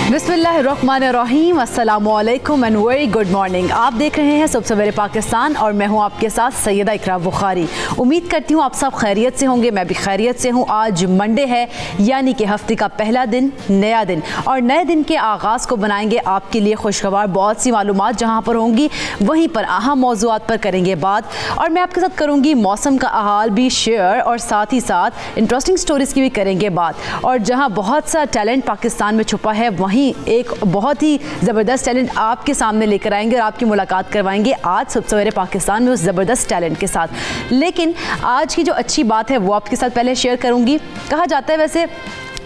बिस्मिल्लाहिर्रहमानिर्रहीम, अस्सलामुअलैकुम and very good morning. आप देख रहे हैं सब सवेरे पाकिस्तान और मैं हूं आपके साथ सैयदा इकरा बुखारी। उम्मीद करती हूं आप सब खैरियत से होंगे, मैं भी खैरियत से हूं। आज मंडे है, यानी कि हफ्ते का पहला दिन, नया दिन, और नए दिन के आगाज़ को बनाएंगे आपके लिए खुशखबर बहुत सी मालूमात जहां पर होंगी, वहीं पर अहम मौज़ूआत पर करेंगे बात, और मैं आपके साथ करूँगी मौसम का हाल भी शेयर, और साथ ही साथ इंटरेस्टिंग स्टोरीज़ की भी करेंगे बात। और जहाँ बहुत सा टैलेंट पाकिस्तान में छुपा है, वहीं एक बहुत ही ज़बरदस्त टैलेंट आपके सामने लेकर आएंगे और आपकी मुलाकात करवाएंगे आज सब सवेरे पाकिस्तान में उस ज़बरदस्त टैलेंट के साथ। लेकिन आज की जो अच्छी बात है वो आपके साथ पहले शेयर करूंगी। कहा जाता है, वैसे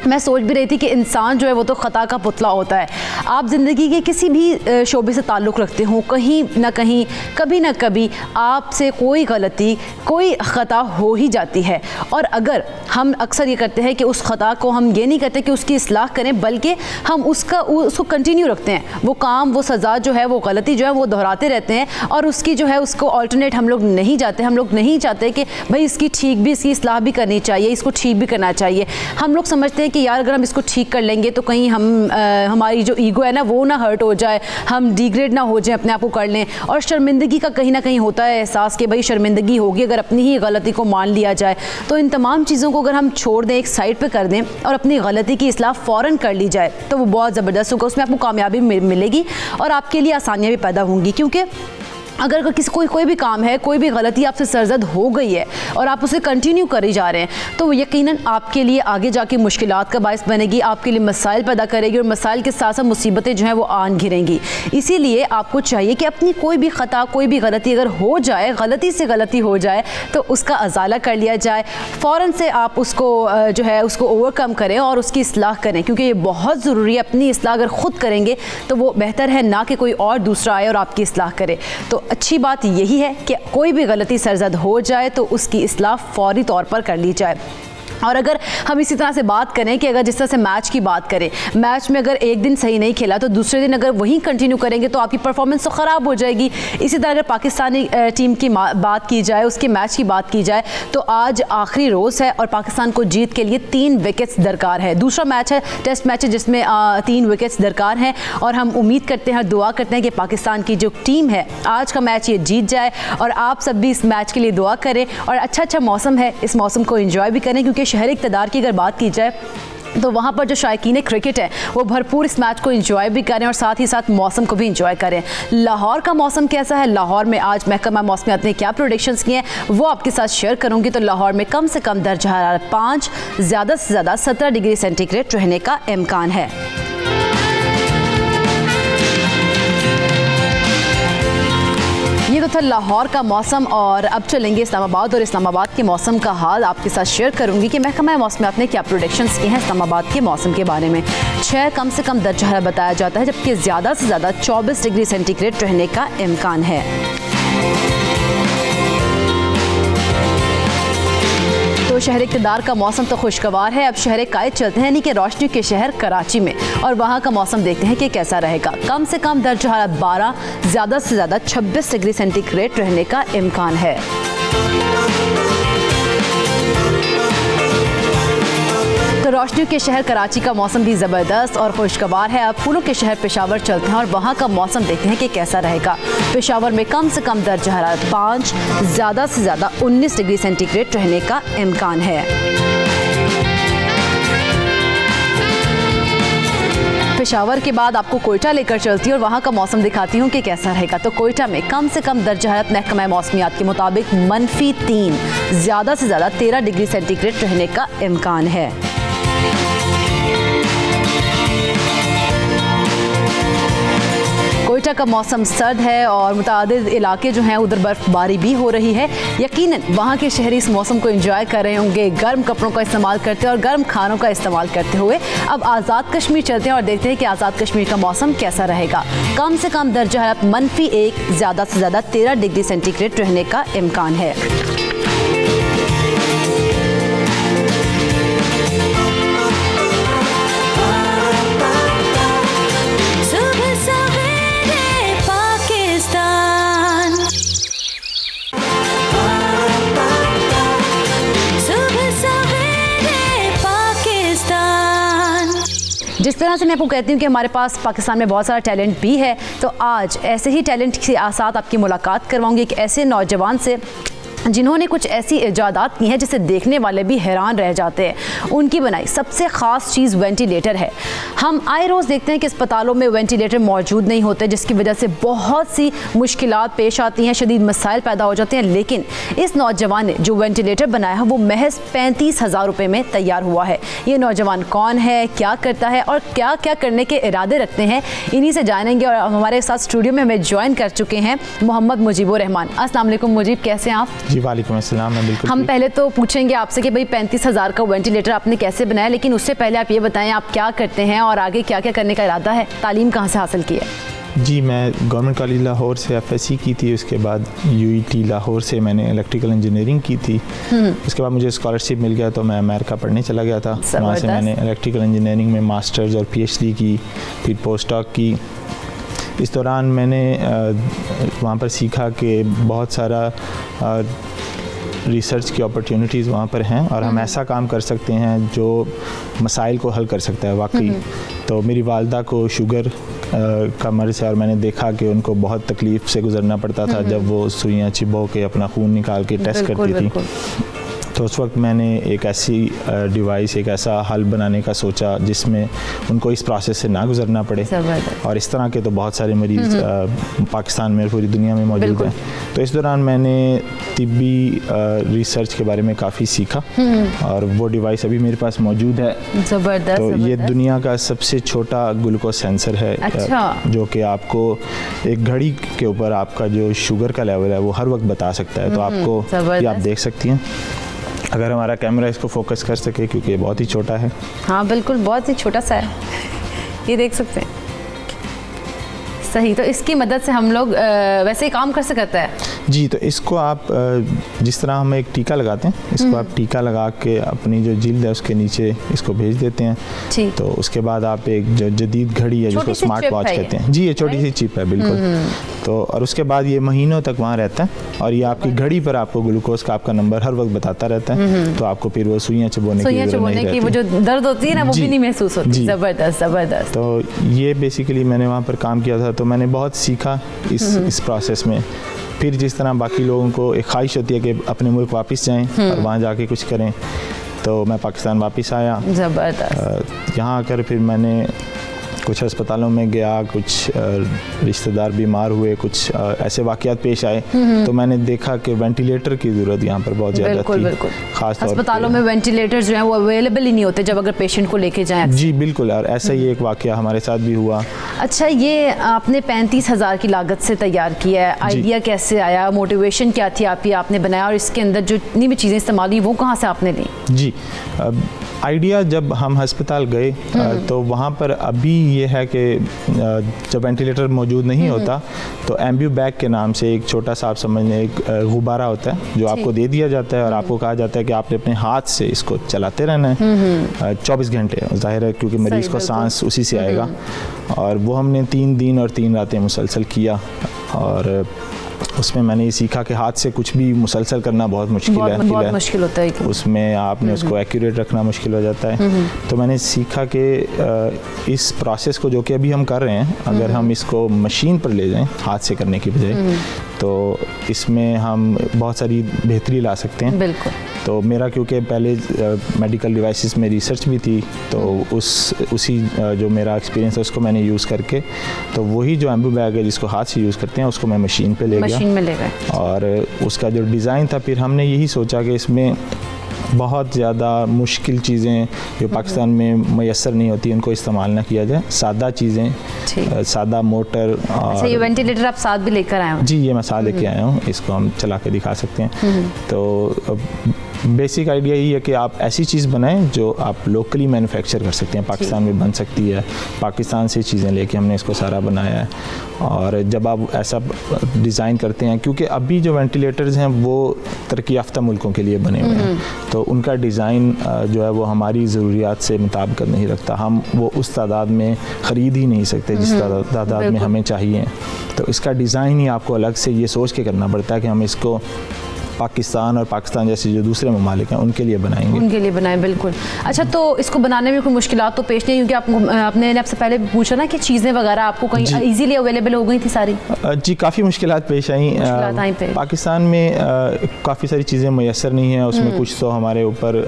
मैं सोच भी रही थी कि इंसान जो है वो तो ख़ता का पुतला होता है। आप ज़िंदगी के किसी भी शोबे से ताल्लुक़ रखते हो, कहीं ना कहीं, कभी ना कभी आपसे कोई गलती, कोई ख़ता हो ही जाती है। और अगर हम अक्सर ये करते हैं कि उस ख़ता को हम ये नहीं करते कि उसकी इस्लाह करें, बल्कि हम उसको कंटिन्यू रखते हैं। वो काम, वो सज़ा जो है, वो गलती जो है वो दोहराते रहते हैं, और उसकी जो है उसको अल्टरनेट हम लोग नहीं चाहते। हम लोग नहीं चाहते कि भाई इसकी ठीक भी, इसकी इस्लाह भी करनी चाहिए, इसको ठीक भी करना चाहिए। हम लोग समझते हैं कि यार अगर हम इसको ठीक कर लेंगे तो कहीं हमारी जो ईगो है ना वो ना हर्ट हो जाए, हम डिग्रेड ना हो जाए, अपने आप को कर लें। और शर्मिंदगी का कहीं ना कहीं होता है एहसास कि भाई शर्मिंदगी होगी अगर अपनी ही गलती को मान लिया जाए। तो इन तमाम चीज़ों को अगर हम छोड़ दें, एक साइड पे कर दें और अपनी गलती की इस्लाह फ़ौरन कर ली जाए, तो वो बहुत ज़बरदस्त होगा। उसमें आपको कामयाबी मिलेगी और आपके लिए आसानियाँ भी पैदा होंगी। क्योंकि अगर किसी कोई भी काम है, कोई भी गलती आपसे सरजद हो गई है और आप उसे कंटिन्यू करे जा रहे हैं, तो यकीनन आपके लिए आगे जाके मुश्किलात का बायस बनेगी, आपके लिए मसाइल पैदा करेगी, और मसाइल के साथ साथ मुसीबतें जो हैं वो आन घिरेंगी। इसीलिए आपको चाहिए कि अपनी कोई भी ख़ता, कोई भी गलती अगर हो जाए, गलती से गलती हो जाए, तो उसका अजाला कर लिया जाए। फ़ौरन से आप उसको जो है उसको ओवरकम करें और उसकी इस्लाह करें, क्योंकि ये बहुत ज़रूरी है। अपनी इस्लाह अगर ख़ुद करेंगे तो वो बेहतर है ना कि कोई और दूसरा आए और आपकी इस्लाह करे। तो अच्छी बात यही है कि कोई भी गलती सरजद हो जाए तो उसकी इस्लाह फौरी तौर पर कर ली जाए। और अगर हम इसी तरह से बात करें कि अगर जिस तरह से मैच की बात करें, मैच में अगर एक दिन सही नहीं खेला तो दूसरे दिन अगर वहीं कंटिन्यू करेंगे तो आपकी परफॉर्मेंस तो ख़राब हो जाएगी। इसी तरह अगर पाकिस्तानी टीम की बात की जाए, उसके मैच की बात की जाए, तो आज आखिरी रोज़ है और पाकिस्तान को जीत के लिए 3 विकेट्स दरकार है। दूसरा मैच है, टेस्ट मैच है, जिसमें 3 विकेट्स दरकार हैं, और हम उम्मीद करते हैं, दुआ करते हैं कि पाकिस्तान की जो टीम है आज का मैच ये जीत जाए। और आप सब भी इस मैच के लिए दुआ करें, और अच्छा मौसम है, इस मौसम को एंजॉय भी करें, क्योंकि शहर इक़्तिदार की अगर बात की जाए तो वहाँ पर जो शायकीन क्रिकेट है वो भरपूर इस मैच को एंजॉय भी करें और साथ ही साथ मौसम को भी एंजॉय करें। लाहौर का मौसम कैसा है, लाहौर में आज महकमा मौसमियात ने क्या प्रोडिक्शंस किए हैं वो आपके साथ शेयर करूँगी। तो लाहौर में कम से कम दर्जा हरारत 5, ज़्यादा से ज़्यादा 17 डिग्री सेंटीग्रेड रहने का इम्कान है। ये तो था लाहौर का मौसम, और अब चलेंगे इस्लामाबाद, और इस्लामाबाद के मौसम का हाल आपके साथ शेयर करूंगी कि महकमा मौसमियात ने क्या प्रोडिक्शंस किए हैं इस्लामाबाद के मौसम के बारे में। 6 कम से कम दर्जा हरारत बताया जाता है, जबकि ज़्यादा से ज़्यादा 24 डिग्री सेंटीग्रेड रहने का इम्कान है। तो शहर इक़्तिदार का मौसम तो खुशगवार है। अब शहर कायद चलते हैं, यानी कि रोशनी के शहर कराची में, और वहाँ का मौसम देखते हैं कि कैसा रहेगा। कम से कम दर्जा हरारत 12, ज़्यादा से ज़्यादा 26 डिग्री सेंटीग्रेड रहने का इम्कान है। तो रोशनी के शहर कराची का मौसम भी ज़बरदस्त और खुशगवार है। अब फूलों के शहर पेशावर चलते हैं और वहाँ का मौसम देखते हैं कि कैसा रहेगा। पेशावर में कम से कम दर्जा हरारत 5, ज़्यादा से ज़्यादा 19 डिग्री सेंटीग्रेड रहने का इम्कान है। पेशावर के बाद आपको कोयटा लेकर चलती हूँ और वहाँ का मौसम दिखाती हूँ कि कैसा रहेगा। तो कोयटा में कम से कम दर्जा हरारत महकमा मौसमियात के मुताबिक -3, ज़्यादा से ज़्यादा 13 डिग्री सेंटीग्रेड रहने का इम्कान है। कोयटा शारजाह का मौसम सर्द है और मुतादिद इलाके जो हैं उधर बर्फ़बारी भी हो रही है। यकीनन वहाँ के शहरी इस मौसम को एंजॉय कर रहे होंगे, गर्म कपड़ों का इस्तेमाल करते और गर्म खानों का इस्तेमाल करते हुए। अब आज़ाद कश्मीर चलते हैं और देखते हैं कि आज़ाद कश्मीर का मौसम कैसा रहेगा। कम से कम दर्जा हरारत -1, ज़्यादा से ज़्यादा 13 डिग्री सेंटीग्रेड रहने का इम्कान है। जिस तरह से मैं आपको कहती हूँ कि हमारे पास पाकिस्तान में बहुत सारा टैलेंट भी है, तो आज ऐसे ही टैलेंट के साथ आपकी मुलाकात करवाऊंगी एक ऐसे नौजवान से जिन्होंने कुछ ऐसी इजादात की हैं जिसे देखने वाले भी हैरान रह जाते हैं। उनकी बनाई सबसे ख़ास चीज़ वेंटिलेटर है। हम आए रोज़ देखते हैं कि अस्पतालों में वेंटिलेटर मौजूद नहीं होते, जिसकी वजह से बहुत सी मुश्किलात पेश आती हैं, शदीद मसाइल पैदा हो जाते हैं। लेकिन इस नौजवान ने जो वेंटिलेटर बनाया है वो महज 35,000 रुपये में तैयार हुआ है। ये नौजवान कौन है, क्या करता है और क्या क्या करने के इरादे रखते हैं, इन्हीं से जानेंगे। और हमारे साथ स्टूडियो में हमें ज्वाइन कर चुके हैं मोहम्मद मुजीबुर रहमान। अस्सलाम वालेकुम मुजीब, कैसे हैं आप? जी वालेकुम अस्सलाम। मैं बिल्कुल। हम पहले तो पूछेंगे आपसे कि भाई 35,000 का वेंटिलेटर आपने कैसे बनाया, लेकिन उससे पहले आप ये बताएं आप क्या करते हैं और आगे क्या क्या करने का इरादा है, तालीम कहाँ से हासिल की है? जी, मैं गवर्नमेंट कॉलेज लाहौर से FSC की थी, उसके बाद UET लाहौर से मैंने इलेक्ट्रिकल इंजीनियरिंग की थी। उसके बाद मुझे स्कॉलरशिप मिल गया तो मैं अमेरिका पढ़ने चला गया था। वहाँ से मैंने इलेक्ट्रिकल इंजीनियरिंग में मास्टर्स और PhD की, फिर पोस्ट डॉक की। इस दौरान मैंने वहाँ पर सीखा कि बहुत सारा रिसर्च की अपॉर्चुनिटीज़ वहाँ पर हैं और हम ऐसा काम कर सकते हैं जो मसाइल को हल कर सकता है वाकई। तो मेरी वालदा को शुगर का मर्ज़ है और मैंने देखा कि उनको बहुत तकलीफ़ से गुज़रना पड़ता था जब वो सुइयाँ चिबो के अपना खून निकाल के टेस्ट करती थी। तो उस वक्त मैंने एक ऐसी डिवाइस, एक ऐसा हल बनाने का सोचा जिसमें उनको इस प्रोसेस से ना गुजरना पड़े। और इस तरह के तो बहुत सारे मरीज़ पाकिस्तान में, पूरी दुनिया में मौजूद हैं। तो इस दौरान मैंने तिब्बी रिसर्च के बारे में काफ़ी सीखा और वो डिवाइस अभी मेरे पास मौजूद है। तो ये दुनिया का सबसे छोटा ग्लूकोज सेंसर है। अच्छा। जो कि आपको एक घड़ी के ऊपर आपका जो शुगर का लेवल है वो हर वक्त बता सकता है। तो आपको ये आप देख सकती हैं, अगर हमारा कैमरा इसको फोकस कर सके, क्योंकि ये बहुत ही छोटा है। हाँ बिल्कुल, बहुत ही छोटा सा है, ये देख सकते हैं। सही, तो इसकी मदद से हम लोग वैसे ही काम कर सकते हैं। जी, तो इसको आप जिस तरह हम एक टीका लगाते हैं, इसको आप टीका लगा के अपनी जो जिल्द है उसके नीचे इसको भेज देते हैं। तो उसके बाद आप एक जो जदीद घड़ी है जिसको स्मार्ट वॉच कहते हैं, जी ये छोटी सी चिप है बिल्कुल। तो और उसके बाद ये महीनों तक वहाँ रहता है और ये आपकी घड़ी पर आपको ग्लूकोज का आपका नंबर हर वक्त बताता रहता है। तो आपको फिर वो सुइयाँ चुभोने की वो जो दर्द होती है ना वो भी नहीं महसूस होती। ज़बरदस्त ज़बरदस्त। तो ये बेसिकली मैंने वहाँ पर काम किया था, तो मैंने बहुत सीखा इस प्रोसेस में। फिर जिस तरह बाकी लोगों को एक ख्वाहिश होती है कि अपने मुल्क वापस जाएं और वहाँ जाके कुछ करें, तो मैं पाकिस्तान वापस आया। ज़बरदस्त। यहाँ आकर फिर मैंने कुछ अस्पतालों में गया, कुछ रिश्तेदार बीमार हुए, कुछ ऐसे वाक़यात पेश आए, तो मैंने देखा कि वेंटिलेटर की ज़रूरत यहाँ पर बहुत ज़्यादा थी। खास तौर अस्पतालों में वेंटिलेटर जो है वो अवेलेबल ही नहीं होते जब अगर पेशेंट को लेके जाएं। जी बिल्कुल, और ऐसा ही एक वाक़या हमारे साथ भी हुआ। अच्छा, ये आपने 35,000 की लागत से तैयार किया है, आइडिया कैसे आया, मोटिवेशन क्या थी आपकी, आपने बनाया और इसके अंदर जो इतनी भी चीज़ें इस्तेमाल हुई वो कहाँ से आपने ली? जी, आइडिया जब हम अस्पताल गए तो वहाँ पर अभी ये है कि जब वेंटिलेटर मौजूद नहीं होता तो एम्ब्यू बैग के नाम से एक छोटा सा आप समझ लें एक गुब्बारा होता है जो आपको दे दिया जाता है और आपको कहा जाता है कि आपने अपने हाथ से इसको चलाते रहना है 24 घंटे। जाहिर है क्योंकि मरीज़ को सांस उसी से आएगा। और वो हमने 3 दिन और 3 रातें मुसलसल किया और उसमें मैंने ये सीखा कि हाथ से कुछ भी मुसलसल करना बहुत मुश्किल है। बहुत मुश्किल होता है उसमें आपने उसको एक्यूरेट रखना मुश्किल हो जाता है। तो मैंने सीखा कि इस प्रोसेस को जो कि अभी हम कर रहे हैं, अगर हम इसको मशीन पर ले जाएं हाथ से करने की बजाय, तो इसमें हम बहुत सारी बेहतरी ला सकते हैं। बिल्कुल। तो मेरा क्योंकि पहले मेडिकल डिवाइसेस में रिसर्च भी थी, तो उसी जो मेरा एक्सपीरियंस है उसको मैंने यूज़ करके, तो वही जो एम्बू बैग है जिसको हाथ से यूज़ करते हैं उसको मैं मशीन पे ले गया। मशीन में ले गए। और उसका जो डिज़ाइन था, फिर हमने यही सोचा कि इसमें बहुत ज़्यादा मुश्किल चीज़ें जो पाकिस्तान में मैसर नहीं होती उनको इस्तेमाल ना किया जाए। सादा चीज़ें, सादा मोटर। अच्छा, ये वेंटिलेटर आप साथ भी लेकर आए हो? जी, ये मैं साथ लेके आया हूँ, इसको हम चला के दिखा सकते हैं। तो बेसिक आइडिया यही है कि आप ऐसी चीज़ बनाएं जो आप लोकली मैन्युफैक्चर कर सकते हैं, पाकिस्तान में बन सकती है। पाकिस्तान से चीज़ें लेके हमने इसको सारा बनाया है। और जब आप ऐसा डिज़ाइन करते हैं, क्योंकि अभी जो वेंटिलेटर्स हैं वो तरक्की याफ्ता मुल्कों के लिए बने हुए हैं, तो उनका डिज़ाइन जो है वो हमारी ज़रूरियात से मुताबिक नहीं रखता। हम वो उस तादाद में ख़रीद ही नहीं सकते जिस तादाद में हमें चाहिए। तो इसका डिज़ाइन ही आपको अलग से ये सोच के करना पड़ता है कि हम इसको पाकिस्तान और पाकिस्तान जैसे जो दूसरे ममालिक हैं उनके लिए बनाएंगे, उनके लिए बनाएं। बिल्कुल। अच्छा, तो इसको बनाने में कोई मुश्किलात तो पेश नहीं, क्योंकि आपने आपसे पहले पूछा ना कि चीज़ें वगैरह आपको कहीं इजीली अवेलेबल हो गई थी सारी? जी, काफ़ी मुश्किलात पेश आई। पाकिस्तान में काफ़ी सारी चीज़ें मैसर नहीं हैं, उसमें कुछ तो हमारे ऊपर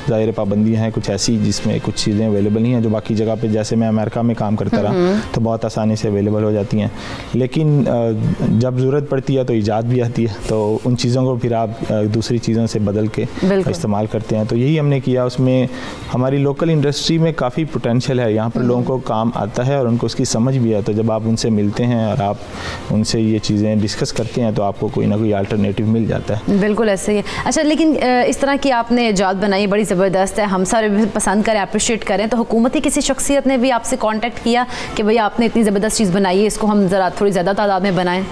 ज़ाहिर पाबंदियाँ हैं, कुछ ऐसी जिसमें कुछ चीज़ें अवेलेबल नहीं हैं जो बाकी जगह पर, जैसे मैं अमेरिका में काम करता रहा तो बहुत आसानी से अवेलेबल हो जाती हैं। लेकिन जब ज़रूरत पड़ती है तो ईजाद भी आती है, तो उन चीज़ों को फिर आप दूसरी चीज़ों से बदल के इस्तेमाल करते हैं। तो यही हमने किया। उसमें हमारी लोकल इंडस्ट्री में काफ़ी पोटेंशियल है, यहाँ पर लोगों को काम आता है और उनको उसकी समझ भी है। तो जब आप उनसे मिलते हैं और आप उनसे ये चीज़ें डिस्कस करते हैं तो आपको कोई ना कोई अल्टरनेटिव मिल जाता है। बिल्कुल ऐसे ही है। अच्छा, लेकिन इस तरह की आपने इजाद बनाई, बड़ी ज़बरदस्त है, हम सारे भी पसंद करें, अप्रिशिएट करें, तो हुकूमती किसी शख्सियत ने भी आपसे कॉन्टैक्ट किया कि भाई आपने इतनी ज़बरदस्त चीज़ बनाई है, इसको हम ज़रा थोड़ी ज़्यादा तादाद में बनाएं?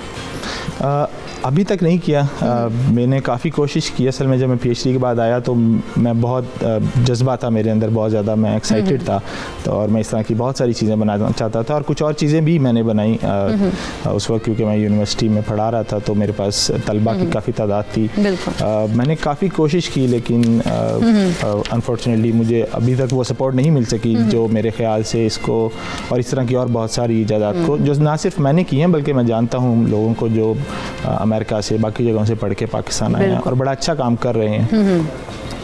अभी तक नहीं किया। मैंने काफ़ी कोशिश की। असल में जब मैं पीएचडी के बाद आया तो मैं बहुत जज्बा था मेरे अंदर, बहुत ज़्यादा मैं एक्साइटेड था, तो और मैं इस तरह की बहुत सारी चीज़ें बनाना चाहता था और कुछ और चीज़ें भी मैंने बनाई उस वक्त, क्योंकि मैं यूनिवर्सिटी में पढ़ा रहा था तो मेरे पास तलबा की काफ़ी तादाद थी। मैंने काफ़ी कोशिश की, लेकिन अनफॉर्चुनेटली मुझे अभी तक वो सपोर्ट नहीं मिल सकी जो मेरे ख्याल से इसको और इस तरह की और बहुत सारी इजादात को, जो ना सिर्फ मैंने की हैं बल्कि मैं जानता हूँ लोगों को जो अमेरिका से, बाकी जगहों से पढ़ के पाकिस्तान आए हैं और बड़ा अच्छा काम कर रहे हैं।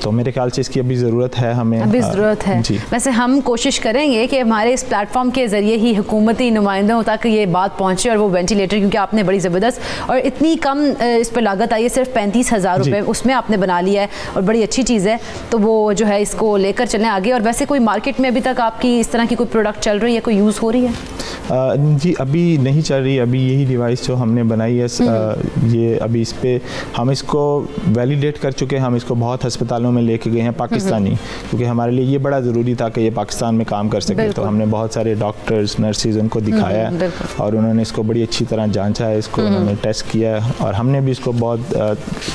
तो मेरे ख्याल से इसकी अभी ज़रूरत है, हमें अभी ज़रूरत है। वैसे हम कोशिश करेंगे कि हमारे इस प्लेटफॉर्म के ज़रिए ही हुकूमती नुमाइंदों तक ये बात पहुँचे और वो वेंटिलेटर, क्योंकि आपने बड़ी ज़बरदस्त और इतनी कम इस पर लागत आई है, सिर्फ 35,000 रुपये, उसमें आपने बना लिया है और बड़ी अच्छी चीज़ है। तो वो जो है इसको लेकर चलें आगे। और वैसे कोई मार्केट में अभी तक आपकी इस तरह की कोई प्रोडक्ट चल रही है, कोई यूज़ हो रही है? जी, अभी नहीं चल रही। अभी यही डिवाइस जो हमने बनाई है, ये अभी इस पर हम इसको वैलिडेट कर चुके हैं। हम इसको बहुत अस्पतालों में लेके गए हैं पाकिस्तानी, क्योंकि हमारे लिए ये बड़ा ज़रूरी था कि ये पाकिस्तान में काम कर सके। तो हमने बहुत सारे डॉक्टर्स, नर्सिस उनको दिखाया और उन्होंने इसको बड़ी अच्छी तरह जांचा है, इसको उन्होंने टेस्ट किया है और हमने भी इसको बहुत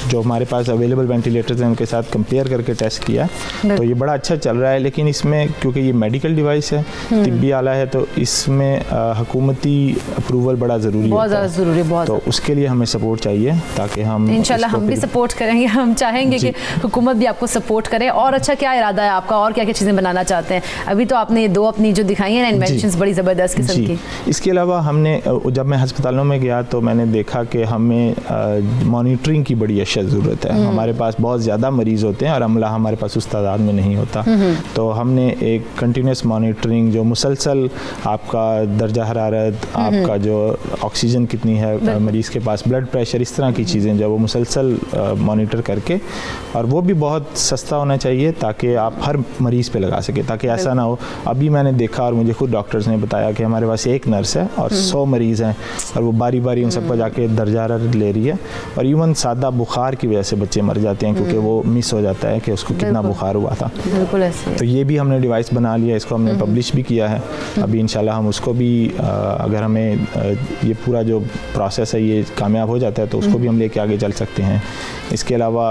जो हमारे पास अवेलेबल वेंटिलेटर्स हैं उनके साथ कंपेयर करके टेस्ट किया। तो ये बड़ा अच्छा चल रहा है। लेकिन इसमें क्योंकि ये मेडिकल डिवाइस है, तिब्बी आला है, तो इसमें हुकूमती अप्रूवल बड़ा ज़रूरी है, बहुत ज़्यादा ज़रूरी, बहुत। तो उसके लिए हमें सपोर्ट चाहिए ताकि हम इंशाल्लाह हम भी सपोर्ट करेंगे। हम चाहेंगे कि हुकूमत भी आपको सपोर्ट करे। और अच्छा, क्या इरादा है आपका और क्या क्या चीज़ें बनाना चाहते हैं? अभी तो आपने ये दो अपनी जो दिखाई हैं इन्वेंशंस बड़ी ज़बरदस्त किस्म की। इसके अलावा हमने जब मैं अस्पतालों में गया तो मैंने देखा कि हमें मॉनिटरिंग की बड़ी अशद ज़रूरत है। हमारे पास बहुत ज़्यादा मरीज़ होते हैं और अमला हमारे पास उस तादाद में नहीं होता। तो हमने एक कंटिन्यूस मॉनिटरिंग, जो मुसलसल आपका दर्जा हरारत, आपका जो ऑक्सीजन कितनी है मरीज़ के पास, ब्लड प्रेशर, इस तरह की चीज़ें जो वो मुसलसल मॉनिटर करके, और वो भी बहुत सस्ता होना चाहिए ताकि आप हर मरीज़ पे लगा सके, ताकि ऐसा ना हो। अभी मैंने देखा और मुझे खुद डॉक्टर्स ने बताया कि हमारे पास एक नर्स है और 100 मरीज़ हैं और वो बारी बारी उन सबको जाके दर्जा हरारत ले रही है। और इवन सादा बुखार की वजह से बच्चे मर जाते हैं क्योंकि वो मिस हो जाता है कि उसको कितना बुखार हुआ था। तो ये भी हमने डिवाइस बना लिया, इसको हमने पब्लिश भी किया है। अभी इंशाल्लाह हम उसको भी अगर हमें ये पूरा जो प्रोसेस है ये कामयाब हो जाता है तो उसको भी हम लेके आगे चल सकते हैं। इसके अलावा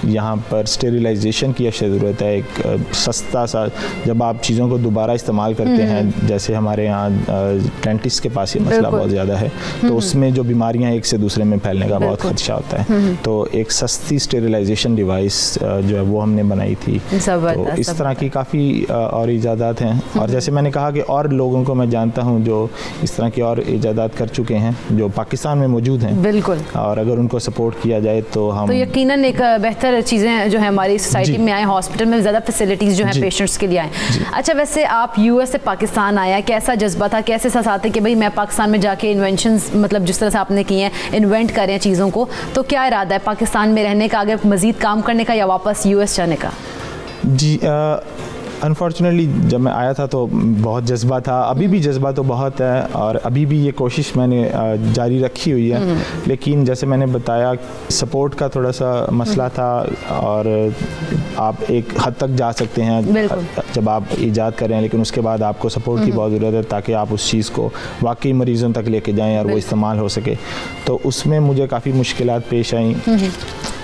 यहाँ पर स्टेरिलाइजेशन की ज़रूरत है। एक सस्ता सा, जब आप चीज़ों को दोबारा इस्तेमाल करते हैं, जैसे हमारे यहाँ डेंटिस्ट के पास ये मसला बहुत ज़्यादा है, तो उसमें जो बीमारियाँ एक से दूसरे में फैलने का बहुत खदशा होता है। तो एक सस्ती स्टेरिलाइजेशन डिवाइस जो है वो हमने बनाई थी। तो इस तरह की काफ़ी और इजादात हैं। और जैसे मैंने कहा कि और लोगों को मैं जानता जानता हूँ जो इस तरह की और इजादात कर चुके हैं जो पाकिस्तान में मौजूद हैं। बिल्कुल। और अगर उनको सपोर्ट किया जाए तो हम तो यकीनन एक बेहतर चीज़ें जो है हमारी सोसाइटी में आए, हॉस्पिटल में ज़्यादा फैसिलिटीज़ जो हैं पेशेंट्स के लिए आए। अच्छा, वैसे आप यूएस से पाकिस्तान आया, कैसा जज्बा था, कैसे एहसास आते कि भाई मैं पाकिस्तान में जाके इन्वेंशंस मतलब जिस तरह से आपने किए हैं इन्वेंट करें चीज़ों को, तो क्या इरादा है पाकिस्तान में रहने का, आगे मज़ीद काम करने का या वापस यूएस जाने का? जी अनफॉर्चुनेटली जब मैं आया था तो बहुत जज्बा था, अभी भी जज्बा तो बहुत है और अभी भी ये कोशिश मैंने जारी रखी हुई है। लेकिन जैसे मैंने बताया सपोर्ट का थोड़ा सा मसला था और आप एक हद तक जा सकते हैं जब आप ईजाद करें, लेकिन उसके बाद आपको सपोर्ट की बहुत ज़रूरत है ताकि आप उस चीज़ को वाकई मरीज़ों तक लेके जाएं और वो इस्तेमाल हो सके। तो उसमें मुझे काफ़ी मुश्किलात पेश आई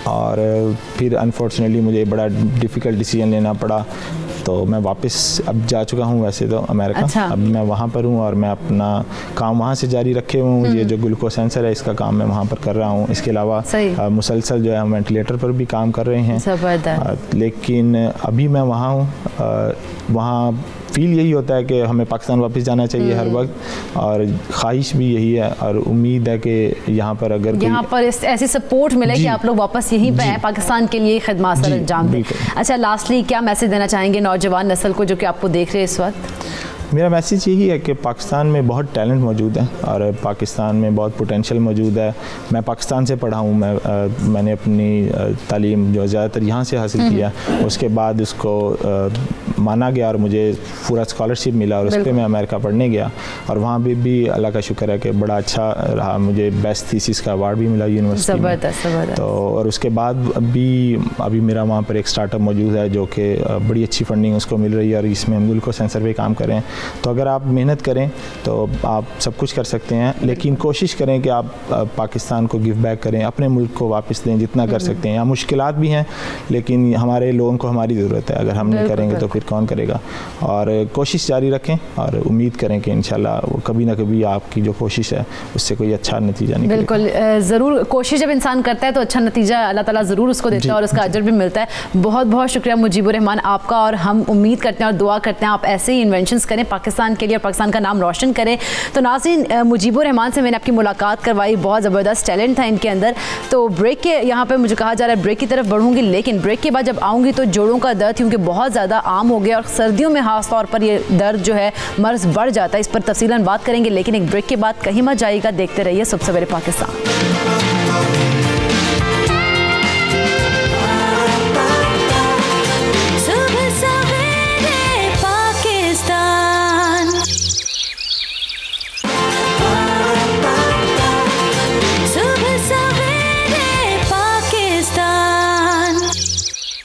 और फिर अनफॉर्चुनेटली मुझे बड़ा डिफ़िकल्ट डिसीजन लेना पड़ा। तो मैं वापस अब जा चुका हूँ वैसे तो अमेरिका। अच्छा। अब मैं वहाँ पर हूँ और मैं अपना काम वहाँ से जारी रखे हूँ। ये जो ग्लूकोज सेंसर है इसका काम मैं वहाँ पर कर रहा हूँ। इसके अलावा मुसलसल जो है हम वेंटिलेटर पर भी काम कर रहे हैं। लेकिन अभी मैं वहाँ हूँ, वहाँ फील यही होता है कि हमें पाकिस्तान वापस जाना चाहिए हर वक्त और ख्वाहिश भी यही है और उम्मीद है कि यहाँ पर अगर यहाँ पर ऐसी सपोर्ट मिले कि आप लोग वापस यहीं पे आए, पाकिस्तान के लिए खिदमत सर अंजाम दें। अच्छा, लास्टली क्या मैसेज देना चाहेंगे नौजवान नस्ल को जो कि आपको देख रहे हैं इस वक्त? मेरा मैसेज यही है कि पाकिस्तान में बहुत टैलेंट मौजूद है और पाकिस्तान में बहुत पोटेंशियल मौजूद है। मैं पाकिस्तान से पढ़ा हूँ, मैंने अपनी तालीम जो ज़्यादातर यहाँ से हासिल किया, उसके बाद उसको माना गया और मुझे पूरा स्कॉलरशिप मिला और उस पर मैं अमेरिका पढ़ने गया और वहाँ भी अल्लाह का शुक्र है कि बड़ा अच्छा रहा। मुझे बेस्ट थीसिस का अवार्ड भी मिला यूनिवर्सिटी में। तो और उसके बाद अभी मेरा वहाँ पर एक स्टार्टअप मौजूद है जो कि बड़ी अच्छी फंडिंग उसको मिल रही है और इसमें हम ग्लूकोज सेंसर पे काम करें। तो अगर आप मेहनत करें तो आप सब कुछ कर सकते हैं, लेकिन कोशिश करें कि आप पाकिस्तान को गिव बैक करें, अपने मुल्क को वापस दें जितना कर सकते हैं। यहाँ मुश्किलात भी हैं लेकिन हमारे लोगों को हमारी ज़रूरत है, अगर हम नहीं करेंगे तो फिर कौन करेगा। और कोशिश जारी रखें और उम्मीद करें कि इंशाल्लाह वो कभी ना कभी आपकी जो कोशिश है उससे कोई अच्छा नतीजा निकलेगा। बिल्कुल, ज़रूर कोशिश जब इंसान करता है तो अच्छा नतीजा अल्लाह ताला ज़रूर उसको देता है और उसका अजर भी मिलता है। बहुत बहुत शुक्रिया मुजीबुर रहमान आपका और हम उम्मीद करते हैं और दुआ करते हैं आप ऐसे ही इन्वेंशंस करें पाकिस्तान के लिए और पाकिस्तान का नाम रोशन करें। तो नाज़रीन, मुजीबुर रहमान से मैंने आपकी मुलाकात करवाई, बहुत ज़बरदस्त टैलेंट था इनके अंदर। तो ब्रेक के यहाँ पे मुझे कहा जा रहा है ब्रेक की तरफ बढ़ूंगी, लेकिन ब्रेक के बाद जब आऊँगी तो जोड़ों का दर्द क्योंकि बहुत ज़्यादा आम हो गया और सर्दियों में ख़ास तौर पर ये दर्द जो है मर्ज बढ़ जाता है, इस पर तफसीलन बात करेंगे। लेकिन एक ब्रेक के बाद कहीं मत जाइएगा, देखते रहिए सुबह सवेरे पाकिस्तान।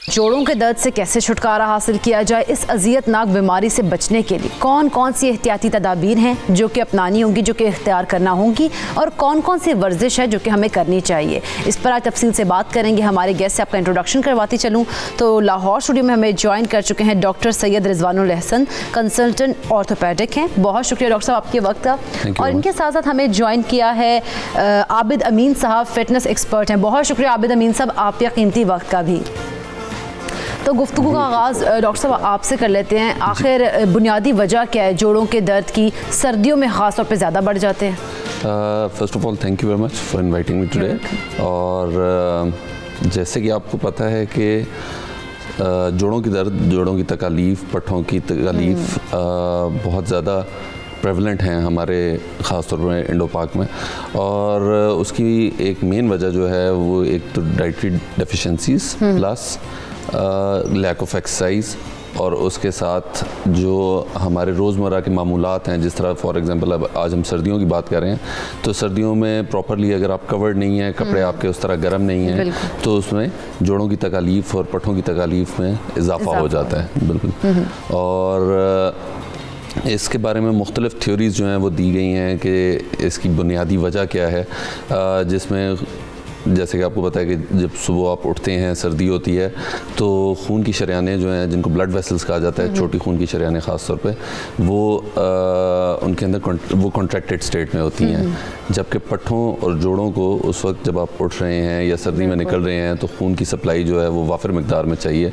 जोड़ों के दर्द से कैसे छुटकारा हासिल किया जाए, इस अजियतनाक बीमारी से बचने के लिए कौन कौन सी एहतियाती तदाबीर हैं जो कि अपनानी होंगी, जो कि इख्तियार करना होंगी और कौन कौन सी वर्जिश है जो कि हमें करनी चाहिए, इस पर आज तफसील से बात करेंगे। हमारे गेस्ट से आपका इंट्रोडक्शन करवाती चलूँ तो लाहौर स्टूडियो में हमें ज्वाइन कर चुके हैं doctor Syed Rizwanul Ahsan, consultant orthopaedic हैं। बहुत शुक्रिया डॉक्टर साहब आपके वक्त का। और इनके साथ साथ हमें ज्वाइन किया है आबिद अमीन साहब, फिटनेस एक्सपर्ट हैं। बहुत शुक्रिया आबिद अमीन साहब आपके कीमती वक्त का भी। तो गुफ्तगू का आगाज़ डॉक्टर साहब आपसे कर लेते हैं। आखिर बुनियादी वजह क्या है जोड़ों के दर्द की, सर्दियों में ख़ास तौर पे ज़्यादा बढ़ जाते हैं? First of all thank you very much for inviting me today. और जैसे कि आपको पता है कि जोड़ों की दर्द, जोड़ों की तकालीफ, पट्ठों की तकालीफ बहुत ज़्यादा प्रेवलेंट हैं हमारे ख़ास तौर पर इंडो पाक में। और उसकी एक मेन वजह जो है वो एक तो dietary deficiencies plus lack of exercise और उसके साथ जो हमारे रोज़मर्रा के मामूलात हैं, जिस तरह फॉर एग्जांपल अब आज हम सर्दियों की बात कर रहे हैं तो सर्दियों में प्रॉपरली अगर आप कवर्ड नहीं है, कपड़े आपके उस तरह गर्म नहीं हैं तो उसमें जोड़ों की तकालीफ और पट्ठों की तकालीफ में इजाफा हो जाता है। बिल्कुल। और इसके बारे में मुख्तलिफ़ थ्योरीज़ जो हैं वो दी गई हैं कि इसकी बुनियादी वजह क्या है, जिसमें जैसे कि आपको पता है कि जब सुबह आप उठते हैं, सर्दी होती है, तो खून की शरियानें जो हैं, जिनको ब्लड वेसल्स कहा जाता है, छोटी खून की शरियानें ख़ास तौर पे, वो उनके अंदर वो कॉन्ट्रैक्टेड स्टेट में होती हैं, जबकि पट्ठों और जोड़ों को उस वक्त जब आप उठ रहे हैं या सर्दी में निकल रहे हैं तो खून की सप्लाई जो है वो वाफिर मिकदार में चाहिए,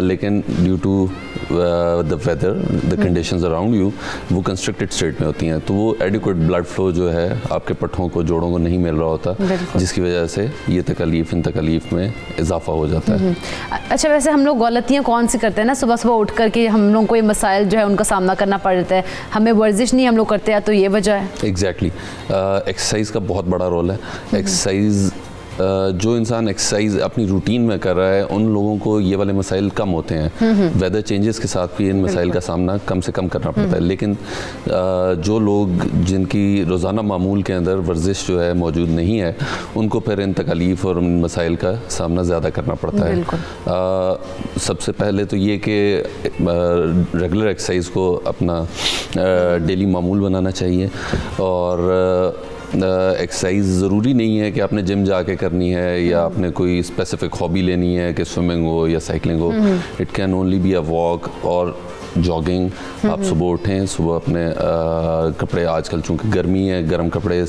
लेकिन due to the weather, the conditions around you, वो कंस्ट्रक्टेड स्टेट में होती हैं, तो वो एडिक्वेट ब्लड फ्लो जो है आपके पट्ठों को, जोड़ों को नहीं मिल रहा होता, जिसकी वजह से ये इन तकलीफ में इजाफा हो जाता है। अच्छा, वैसे हम लोग गलतियाँ कौन सी करते हैं ना, सुबह सुबह उठ करके हम लोगों को ये मसाइल जो है उनका सामना करना पड़ता है, हमें वर्जिश नहीं हम लोग करते हैं, तो ये वजह है। एग्जैक्टली, एक्सरसाइज का बहुत बड़ा रोल है। एक्सरसाइज, जो इंसान एक्सरसाइज अपनी रूटीन में कर रहा है, उन लोगों को ये वाले मसाइल कम होते हैं। वेदर चेंजेस के साथ भी इन मसाइल का सामना कम से कम करना पड़ता है, लेकिन जो लोग जिनकी रोज़ाना मामूल के अंदर वर्जिश जो है मौजूद नहीं है, उनको फिर इन तकलीफ़ और इन मसाइल का सामना ज़्यादा करना पड़ता है। सबसे पहले तो ये कि रेगुलर एक्सरसाइज को अपना डेली मामूल बनाना चाहिए, और एक्सरसाइज ज़रूरी नहीं है कि आपने जिम जाके करनी है या आपने कोई स्पेसिफिक हॉबी लेनी है कि स्विमिंग हो या साइकिलिंग हो। It can only be a walk और जॉगिंग। आप सुबह उठें, सुबह अपने कपड़े, आजकल चूँकि गर्मी है, गर्म कपड़े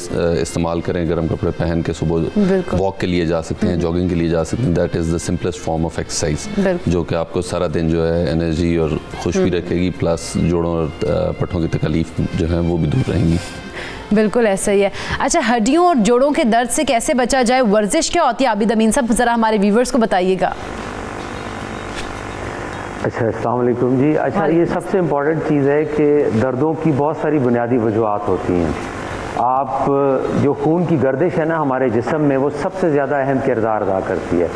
इस्तेमाल करें, गर्म कपड़े पहन के सुबह वॉक के लिए जा सकते हैं, जॉगिंग के लिए जा सकते हैं। That is the simplest form of exercise, जो कि आपको सारा दिन जो है एनर्जी और खुश भी रखेगी, प्लस जोड़ों और पट्ठों की तकलीफ जो है वो भी दूर रहेंगी। बिल्कुल ऐसा ही है। अच्छा, हड्डियों और जोड़ों के दर्द से कैसे बचा जाए, वर्जिश क्या होती है, आबिद अमीन साहब ज़रा हमारे व्यूवर्स को बताइएगा। अच्छा, अस्सलाम वालेकुम जी। अच्छा, ये सबसे इम्पॉर्टेंट चीज़ है कि दर्दों की बहुत सारी बुनियादी वजूहात होती हैं। आप जो खून की गर्दिश है ना हमारे जिस्म में, वो सबसे ज़्यादा अहम किरदार अदा करती है।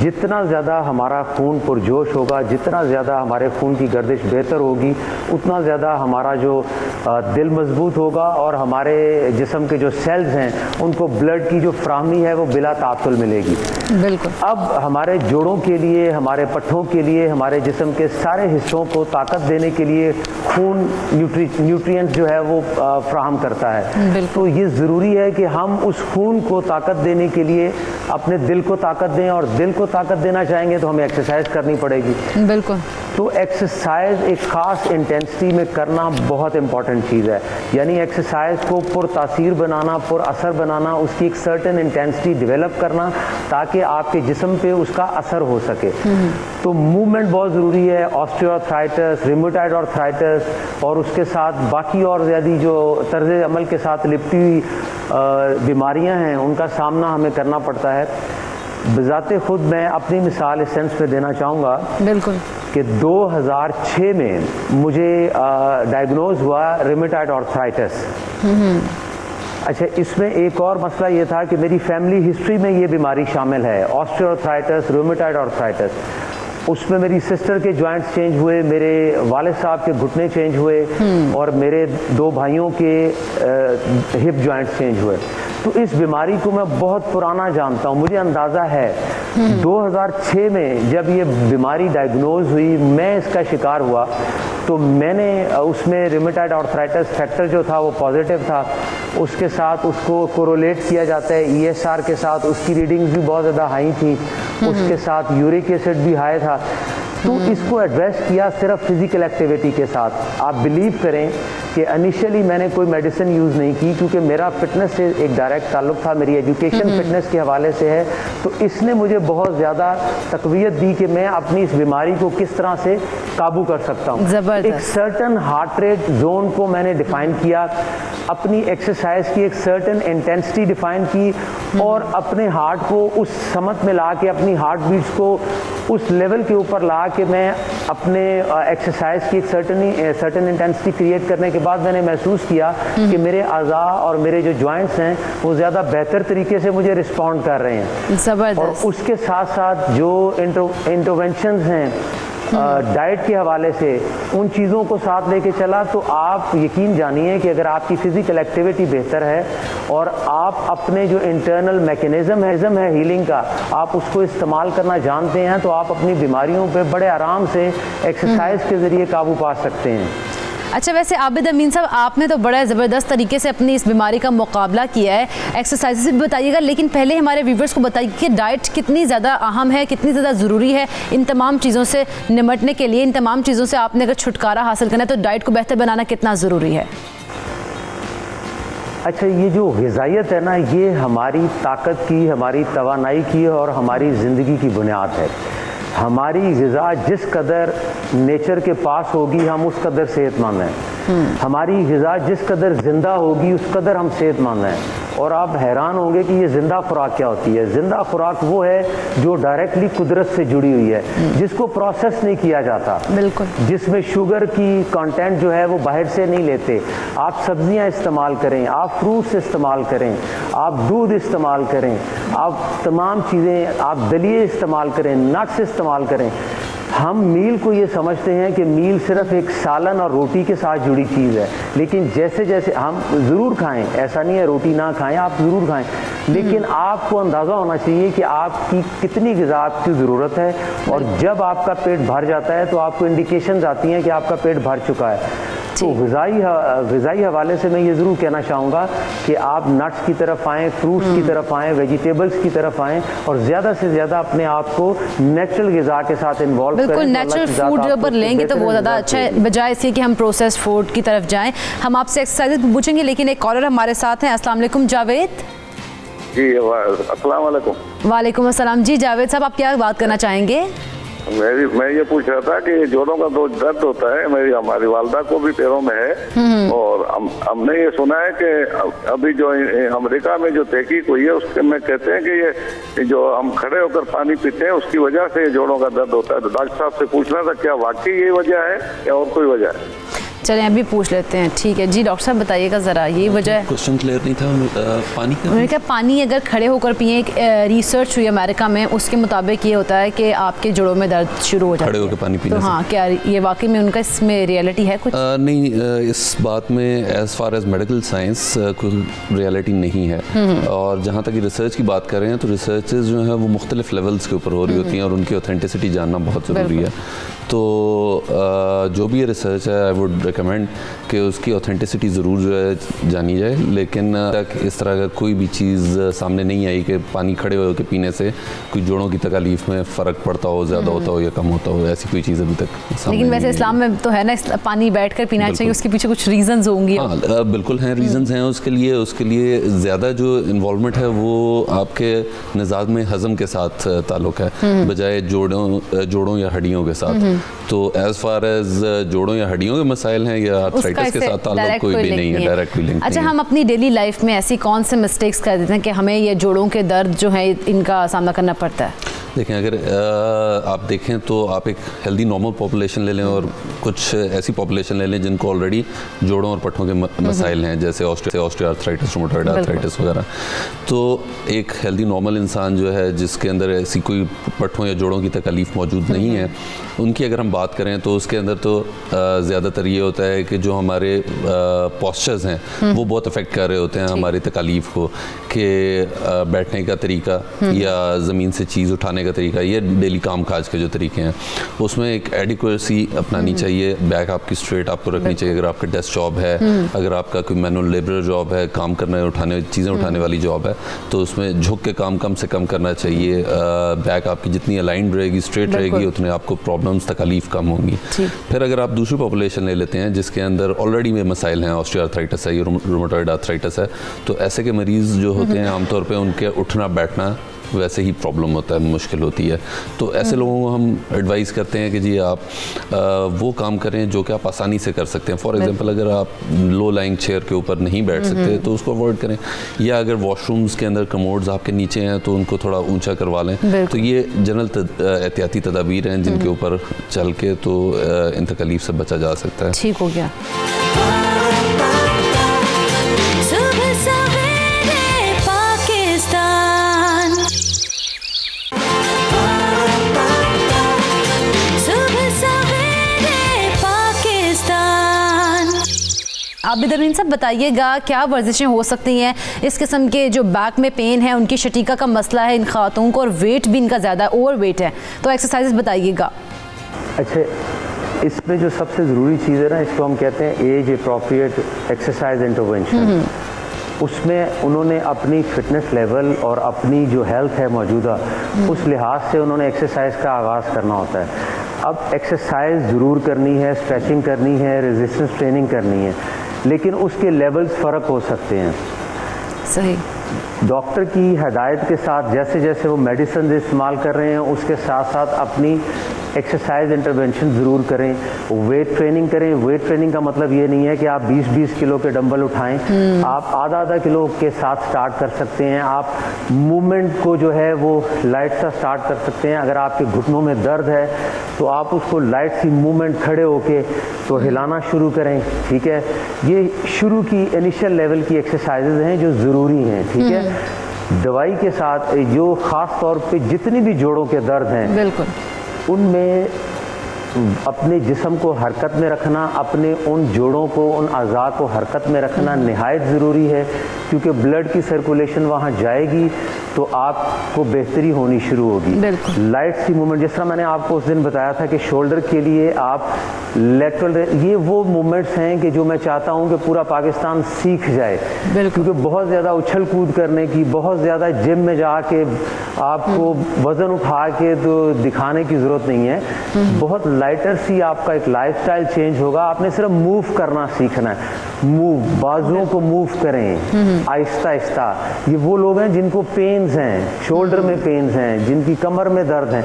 जितना ज़्यादा हमारा खून पुरजोश होगा, जितना ज़्यादा हमारे खून की गर्दिश बेहतर होगी, उतना ज़्यादा हमारा जो दिल मजबूत होगा और हमारे जिस्म के जो सेल्स हैं उनको ब्लड की जो फ्राहमी है वो बिला तातुल मिलेगी। बिल्कुल। अब हमारे जोड़ों के लिए, हमारे पट्ठों के लिए, हमारे जिस्म के सारे हिस्सों को ताकत देने के लिए खून न्यूट्रिएंट्स जो है वो फ्राहम करता है। तो ये ज़रूरी है कि हम उस खून को ताकत देने के लिए अपने दिल को ताकत दें, और दिल को ताकत देना चाहेंगे तो हमें एक्सरसाइज करनी पड़ेगी। बिल्कुल। तो एक्सरसाइज एक ख़ास इंटेंसिटी में करना बहुत इंपॉर्टेंट चीज़ है। यानी एक्सरसाइज को पुरतासीर बनाना, पुर असर बनाना, उसकी एक सर्टेन इंटेंसिटी डेवलप करना ताकि आपके जिस्म पे उसका असर हो सके। तो मूवमेंट बहुत ज़रूरी है। ऑस्टियोआर्थराइटिस, रिमेटॉइड आर्थराइटिस और उसके साथ बाकी और ज़्यादा जो तर्ज़ अमल के साथ लिपटी हुई बीमारियाँ हैं, उनका सामना हमें करना पड़ता है। बज़ाते ख़ुद मैं अपनी मिसाल इस सेंस पे देना चाहूँगा। बिल्कुल। कि 2006 में मुझे डायग्नोज हुआ रिमेटॉइड आर्थराइटिस। अच्छा, इसमें एक और मसला ये था कि मेरी फैमिली हिस्ट्री में ये बीमारी शामिल है, ऑस्टियोआर्थराइटिस, रिमेटॉइड आर्थराइटिस। उसमें मेरी सिस्टर के जॉइंट्स चेंज हुए, मेरे वालिद साहब के घुटने चेंज हुए, और मेरे 2 भाइयों के हिप जॉइंट्स चेंज हुए। तो इस बीमारी को मैं बहुत पुराना जानता हूँ, मुझे अंदाज़ा है 2006 में जब ये बीमारी डायग्नोज हुई, मैं इसका शिकार हुआ, तो मैंने उसमें रिमेटॉइड आर्थराइटिस फैक्टर जो था वो पॉजिटिव था। उसके साथ उसको कोरोलेट किया जाता है ESR के साथ, उसकी रीडिंग्स भी बहुत ज़्यादा हाई थी। उसके साथ यूरिक एसिड भी हाई था। तो इसको एड्रेस किया सिर्फ फिज़िकल एक्टिविटी के साथ। आप बिलीव करें कि इनिशियली मैंने कोई मेडिसिन यूज़ नहीं की, क्योंकि मेरा फ़िटनेस से एक डायरेक्ट ताल्लुक़ था, मेरी एजुकेशन फ़िटनेस के हवाले से है। तो इसने मुझे बहुत ज़्यादा तक़वियत दी कि मैं अपनी इस बीमारी को किस तरह से काबू कर सकता हूँ। एक सर्टन हार्ट रेट जोन को मैंने डिफ़ाइन किया, अपनी एक्सरसाइज की एक सर्टन इंटेंसिटी डिफ़ाइन की, और अपने हार्ट को उस समत में ला के, अपनी हार्ट बीट्स को उस लेवल के ऊपर ला के मैं अपने एक्सरसाइज की एक सर्टन इंटेंसिटी क्रिएट करने के बाद मैंने महसूस किया कि मेरे अज़ा और मेरे जो जॉइंट्स हैं वो ज़्यादा बेहतर तरीके से मुझे रिस्पॉन्ड कर रहे हैं। और उसके साथ साथ जो इंटरवेंशंस हैं डाइट के हवाले से, उन चीज़ों को साथ लेके चला, तो आप यकीन जानिए कि अगर आपकी फ़िज़िकल एक्टिविटी बेहतर है और आप अपने जो इंटरनल मैकेनिज़्म है हीलिंग का, आप उसको इस्तेमाल करना जानते हैं, तो आप अपनी बीमारियों पे बड़े आराम से एक्सरसाइज के ज़रिए काबू पा सकते हैं। अच्छा, वैसे आबिद अमीन साहब, आपने तो बड़ा ज़बरदस्त तरीके से अपनी इस बीमारी का मुकाबला किया है, एक्सरसाइज भी बताइएगा, लेकिन पहले हमारे व्यूवर्स को बताइए कि डाइट कितनी ज़्यादा अहम है, कितनी ज़्यादा ज़रूरी है इन तमाम चीज़ों से निमटने के लिए। इन तमाम चीज़ों से आपने अगर छुटकारा हासिल करना है तो डाइट को बेहतर बनाना कितना ज़रूरी है? अच्छा, ये जो ग़िज़ाइयत है ना, ये हमारी ताकत की, हमारी तवानाई की और हमारी ज़िंदगी की बुनियाद है। हमारी ग़िज़ा जिस कदर नेचर के पास होगी हम उस कदर सेहतमंद हैं। हमारी ग़िज़ा जिस कदर ज़िंदा होगी उस कदर हम सेहतमंद हैं। और आप हैरान होंगे कि ये ज़िंदा खुराक क्या होती है। ज़िंदा खुराक वो है जो डायरेक्टली कुदरत से जुड़ी हुई है, जिसको प्रोसेस नहीं किया जाता, बिल्कुल, जिसमें शुगर की कंटेंट जो है वो बाहर से नहीं लेते। आप सब्जियां इस्तेमाल करें, आप फ्रूट्स इस्तेमाल करें, आप दूध इस्तेमाल करें, आप तमाम चीज़ें, आप दलिए इस्तेमाल करें, नट्स इस्तेमाल करें। हम मील को ये समझते हैं कि मील सिर्फ एक सालन और रोटी के साथ जुड़ी चीज़ है, लेकिन जैसे जैसे हम ज़रूर खाएं, ऐसा नहीं है रोटी ना खाएं, आप ज़रूर खाएं, लेकिन आपको अंदाज़ा होना चाहिए कि आपकी कितनी ग़िज़ा आपकी ज़रूरत है। और जब आपका पेट भर जाता है तो आपको इंडिकेशंस आती हैं कि आपका पेट भर चुका है। तो ग़िज़ाई हवाले से मैं ये ज़रूर कहना चाहूँगा कि आप नट्स की तरफ आएँ, फ्रूट्स की तरफ आएँ, वेजिटेबल्स की तरफ आएँ और ज़्यादा से ज़्यादा अपने आप को नेचुरल ग़िज़ा के साथ इन्वॉल्व करें। बिल्कुल, नेचुरल फूड जो पर लेंगे तो बहुत ज़्यादा अच्छा है, बजाय इसके कि हम प्रोसेस फूड की तरफ जाएं। हम आपसे एक्सरसाइज पूछेंगे, लेकिन एक कॉलर हमारे साथ हैं। अस्सलाम वालेकुम जावेद। जी, अस्सलाम वालेकुम। वालेकुम अस्सलाम। जी जावेद साहब, आप क्या बात करना चाहेंगे? मैं ये पूछ रहा था कि जोड़ों का जो दर्द होता है, हमारी वालदा को भी पैरों में है, और हमने ये सुना है कि अभी जो अमेरिका में जो तहकीक हुई है उसके में कहते हैं कि ये जो हम खड़े होकर पानी पीते हैं उसकी वजह से जोड़ों का दर्द होता है। तो डॉक्टर साहब से पूछना था क्या वाकई यही वजह है या और कोई वजह है? चलें अभी पूछ लेते हैं। ठीक है जी, डॉक्टर साहब बताइएगा ज़रा, यही वजह है? क्वेश्चन क्लियर नहीं था। पानी का, उन्होंने कहा पानी अगर खड़े होकर पिए, एक रिसर्च हुई अमेरिका में, उसके मुताबिक ये होता है कि आपके जोड़ों में दर्द शुरू हो जाता है खड़े होकर पानी पीने तो हाँ, क्या ये वाकई में उनका इसमें रियलिटी है कुछ? नहीं, इस बात में as far as medical science कोई रियलिटी नहीं है। और जहाँ तक रिसर्च की बात कर रहे हैं तो रिसर्चेज जो है वो मुख्तलिफ लेवल्स के ऊपर हो रही होती हैं और उनकी ऑथेंटिसिटी जानना बहुत ज़रूरी है। तो जो भी ये रिसर्च है, आई वुड रिकमेंड कि उसकी ऑथेंटिसिटी ज़रूर जो है जानी जाए, लेकिन इस तरह का कोई भी चीज़ सामने नहीं आई कि पानी खड़े होकर पीने से कोई जोड़ों की तकलीफ में फ़र्क पड़ता हो, ज़्यादा होता हो या कम होता हो, ऐसी कोई चीज़ अभी तक सामने। लेकिन वैसे इस्लाम में तो है ना, पानी बैठ कर पीना चाहिए, उसके पीछे कुछ रीजंस होंगी। हाँ बिल्कुल हैं, रीजंस हैं उसके लिए ज़्यादा जो इन्वॉल्वमेंट है वो आपके निज़ाम में हज़म के साथ ताल्लुक़ है, बजाय जोड़ों या हड्डियों के साथ। तो एज़ फार एज जोड़ों या हड्डियों के मसाइल हैं या आर्थराइटिस के साथ ताल्लुक़ कोई भी नहीं है, डायरेक्ट कोई लिंक। अच्छा, हम अपनी डेली लाइफ में ऐसी कौन से मिस्टेक्स कर देते हैं कि हमें ये जोड़ों के दर्द जो है इनका सामना करना पड़ता है? देखें, अगर आप देखें तो आप एक हेल्दी नॉर्मल पॉपुलेशन ले लें और कुछ ऐसी पॉपुलेशन ले लें जिनको ऑलरेडी जोड़ों और पट्ठों के मसाइल हैं, जैसे ऑस्टियोआर्थराइटिस, रूमेटॉइड आर्थराइटिस वगैरह। तो एक हेल्दी नॉर्मल इंसान जो है जिसके अंदर ऐसी कोई पट्ठों या जोड़ों की तकलीफ़ मौजूद नहीं है, उनकी अगर हम बात करें तो उसके अंदर तो ज़्यादातर ये होता है कि जो हमारे पॉस्चर्स हैं वो बहुत अफेक्ट कर रहे होते हैं हमारी तकलीफ़ को, कि बैठने का तरीका या ज़मीन से चीज़ उठाने का तरीका, ये डेली काम काज के जो तरीके हैं उसमें एक एडिक्वेसी अपनानी चाहिए। बैक आपकी स्ट्रेट आपको रखनी चाहिए। अगर आपका डेस्क जॉब है, अगर आपका कोई मैनुअल लेबर जॉब है, काम करना उठाने चीज़ें उठाने वाली जॉब है, तो उसमें झुक के काम कम से कम करना चाहिए। बैक आपकी जितनी अलाइंड रहेगी, स्ट्रेट रहेगी, उतने आपको प्रॉब्लम्स तकलीफ कम होंगी। फिर अगर आप दूसरी पॉपुलेशन ले लेते हैं जिसके अंदर ऑलरेडी में मसाइल हैं, ऑस्टियोआर्थराइटिस है, रूमेटॉइड आर्थराइटिस है, तो ऐसे के मरीज़ जो होते हैं आमतौर पर उनके उठना बैठना वैसे ही प्रॉब्लम होता है, मुश्किल होती है। तो ऐसे लोगों को हम एडवाइस करते हैं कि जी आप वो काम करें जो कि आप आसानी से कर सकते हैं। फॉर एग्जांपल, अगर आप लो लाइंग चेयर के ऊपर नहीं बैठ सकते तो उसको अवॉइड करें, या अगर वॉशरूम्स के अंदर कमोड्स आपके नीचे हैं तो उनको थोड़ा ऊंचा करवा लें। तो ये जनरल एहतियाती तदाबीर हैं जिनके ऊपर चल के तो इन तकलीफ से बचा जा सकता है। ठीक हो गया। आबिद अमीन साहब बताइएगा, क्या वर्जिशें हो सकती हैं इस किस्म के जो बैक में पेन है, उनकी शटीका का मसला है इन खातून को, और वेट भी इनका ज़्यादा ओवर वेट है, तो एक्सरसाइज बताइएगा। अच्छा, इसमें जो सबसे ज़रूरी चीज़ है ना, इसको हम कहते हैं एज अप्रोप्रिएट एक्सरसाइज इंटरवेंशन। उसमें उन्होंने अपनी फिटनेस लेवल और अपनी जो हेल्थ है मौजूदा, उस लिहाज से उन्होंने एक्सरसाइज का आगाज़ करना होता है। अब एक्सरसाइज ज़रूर करनी है, स्ट्रेचिंग करनी है, रेजिस्टेंस ट्रेनिंग करनी है, लेकिन उसके लेवल्स फ़र्क हो सकते हैं। सही। डॉक्टर की हदायत के साथ जैसे जैसे वो मेडिसिन इस्तेमाल कर रहे हैं, उसके साथ साथ अपनी एक्सरसाइज इंटरवेंशन ज़रूर करें। वेट ट्रेनिंग करें। वेट ट्रेनिंग का मतलब ये नहीं है कि आप 20-20 किलो के डंबल उठाएं, आप आधा किलो के साथ स्टार्ट कर सकते हैं। आप मूवमेंट को जो है वो लाइट सा स्टार्ट कर सकते हैं। अगर आपके घुटनों में दर्द है तो आप उसको लाइट सी मूवमेंट खड़े होके तो हिलाना शुरू करें, ठीक है। ये शुरू की इनिशियल लेवल की एक्सरसाइजेज हैं जो ज़रूरी हैं, ठीक है। दवाई के साथ जो ख़ास तौर पे जितनी भी जोड़ों के दर्द हैं, बिल्कुल, उनमें अपने जिस्म को हरकत में रखना, अपने उन जोड़ों को, उन अज़ा को हरकत में रखना निहायत ज़रूरी है, क्योंकि ब्लड की सर्कुलेशन वहाँ जाएगी तो आपको बेहतरी होनी शुरू होगी। लाइट सी मूवमेंट, जिस तरह मैंने आपको उस दिन बताया था कि शोल्डर के लिए आप लेटरल, ये वो मूवमेंट्स हैं कि जो मैं चाहता हूँ कि पूरा पाकिस्तान सीख जाए, क्योंकि बहुत ज़्यादा उछल कूद करने की, बहुत ज़्यादा जिम में जाके आपको वज़न उठा के तो दिखाने की ज़रूरत नहीं है। बहुत लाइटर सी आपका एक लाइफस्टाइल चेंज होगा। आपने सिर्फ मूव करना सीखना है। मूव, बाजुओं को मूव करें आहिस्ता आहिस्ता। ये वो लोग हैं जिनको पेन्स हैं, शोल्डर में पेन्स हैं, जिनकी कमर में दर्द हैं।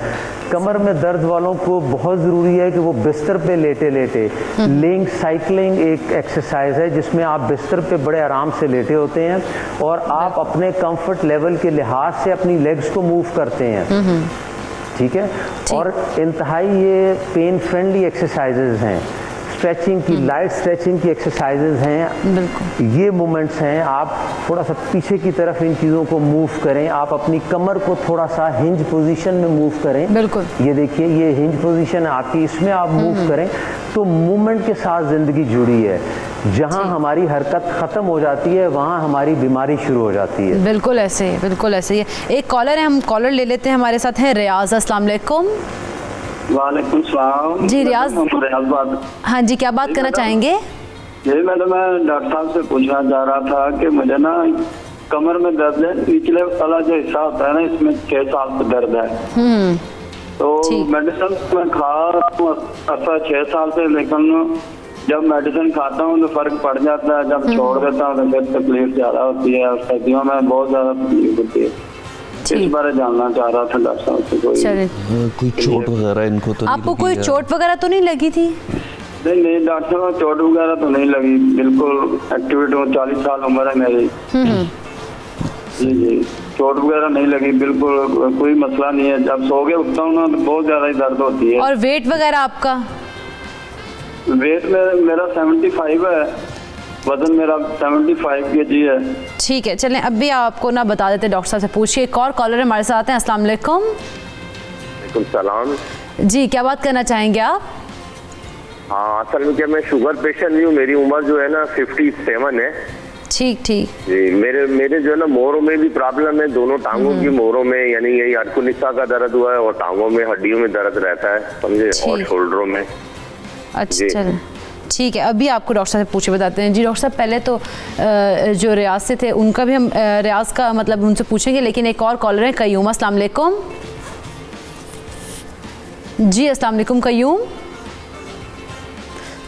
कमर में दर्द वालों को बहुत ज़रूरी है कि वो बिस्तर पे लेटे लेटे लेंग साइकिलिंग एक एक्सरसाइज है जिसमें आप बिस्तर पे बड़े आराम से लेटे होते हैं और आप अपने कंफर्ट लेवल के लिहाज से अपनी लेग्स को मूव करते हैं, ठीक है। और इंतहाई ये पेन फ्रेंडली एक्सरसाइजेज हैं। स्ट्रेचिंग की, लाइट स्ट्रेचिंग की एक्सरसाइजेज हैं, ये मूवमेंट्स हैं। आप थोड़ा सा पीछे की तरफ इन चीज़ों को मूव करें। आप अपनी कमर को थोड़ा सा हिंज पोजीशन में मूव करें। बिल्कुल, ये देखिए, ये हिंज पोजीशन है आपकी, इसमें आप मूव करें तो मूवमेंट के साथ ज़िंदगी जुड़ी है। जहाँ हमारी हरकत ख़त्म हो जाती है वहाँ हमारी बीमारी शुरू हो जाती है। बिल्कुल ऐसे ही, बिल्कुल ऐसे ही। एक कॉलर है, हम कॉलर ले लेते हैं। हमारे साथ है रियाज। अस्सलाम वालेकुम। वालेकुम सलाम जी रियाज, हाँ जी, क्या बात करना चाहेंगे? जी मैडम, मैं डॉक्टर साहब से पूछना चाह रहा था कि मुझे ना कमर में दर्द है, निचले वाला जो हिस्सा होता है ना, इसमें 6 साल से दर्द है। तो मेडिसिन मैं खा रहा हूँ 6 साल से, लेकिन जब मेडिसिन खाता हूँ तो फर्क पड़ जाता है। जब छोड़ देता हूँ तो फिर तकलीफ ज़्यादा होती है और सर्दियों में बहुत ज़्यादा तकलीफ होती है। इस बारे जानना चाह रहा था डॉक्टर साहब से। कोई चोट वगैरह इनको तो आपको कोई चोट वगैरह तो नहीं लगी थी? नहीं डॉक्टर साहब, चोट वगैरह तो नहीं लगी, बिल्कुल एक्टिवेट हूँ, 40 साल उम्र है मेरी। जी, चोट वगैरह नहीं लगी, बिल्कुल कोई मसला नहीं है। जब सो के उठता हूँ ना तो बहुत ज्यादा ही दर्द होती है। और वेट वगैरह आपका? वेट में मेरा 75 है, वजन मेरा 75 kg है। ठीक है, चलें अभी आपको ना बता देते, डॉक्टर साहब से पूछिए। एक और कॉलर हमारे साथ हैं। अस्सलाम वालेकुम। वालेकुम सलाम जी, क्या बात करना चाहेंगे आप? हाँ, असल में क्या, मैं शुगर पेशेंट नहीं हूँ। मेरी उम्र जो है ना 57 है। ठीक ठीक जी, मेरे जो है ना मोरों में भी प्रॉब्लम है, दोनों टांगों की मोरों में, यानी यही अरकुनिसा का दर्द हुआ है और टांगों में, हड्डियों में दर्द रहता है, समझे, और शोल्डरों में। अच्छा, चल ठीक है, अभी आपको डॉक्टर साहब से पूछे बताते हैं। जी डॉक्टर साहब, पहले तो जो रियाज से थे उनका भी हम रियाज का मतलब उनसे पूछेंगे, लेकिन एक और कॉलर है कयूम। अस्सलाम वालेकुम। जी अस्सलाम वालेकुम कयूम।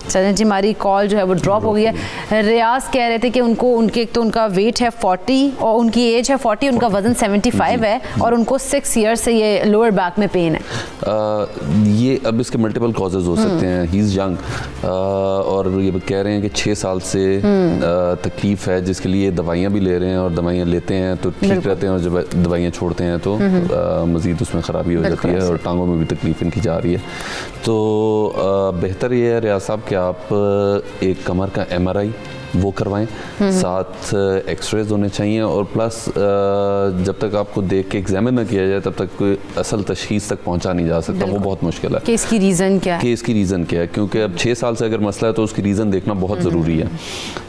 चलें जी, हमारी कॉल जो है वो ड्रॉप हो गई है। रियाज कह रहे थे कि उनके एक तो उनका वेट है 40 और उनकी एज है 40, उनका वज़न 75 है और उनको 6 ईयर्स से ये लोअर बैक में पेन है। ये अब इसके मल्टीपल कॉजेज़ हो सकते हैं। ही इज़ यंग और ये कह रहे हैं कि 6 साल से तकलीफ़ है, जिसके लिए दवाइयाँ भी ले रहे हैं और दवाइयाँ लेते हैं तो ठीक रहते हैं, और जब दवाइयाँ छोड़ते हैं तो मज़ीद उसमें ख़राबी हो जाती है और टांगों में भी तकलीफ़ इनकी जा रही है। तो बेहतर ये है रियाज साहब कि आप एक कमर का MRI वो करवाएं, साथ एक्सरेज होने चाहिए, और प्लस जब तक आपको देख के एग्जामिन ना किया जाए तब तक कोई असल तशखीस तक पहुंचा नहीं जा सकता, वो बहुत मुश्किल है। केस की रीज़न क्या है? केस की रीज़न क्या है, क्योंकि अब 6 साल से अगर मसला है तो उसकी रीज़न देखना बहुत ज़रूरी है,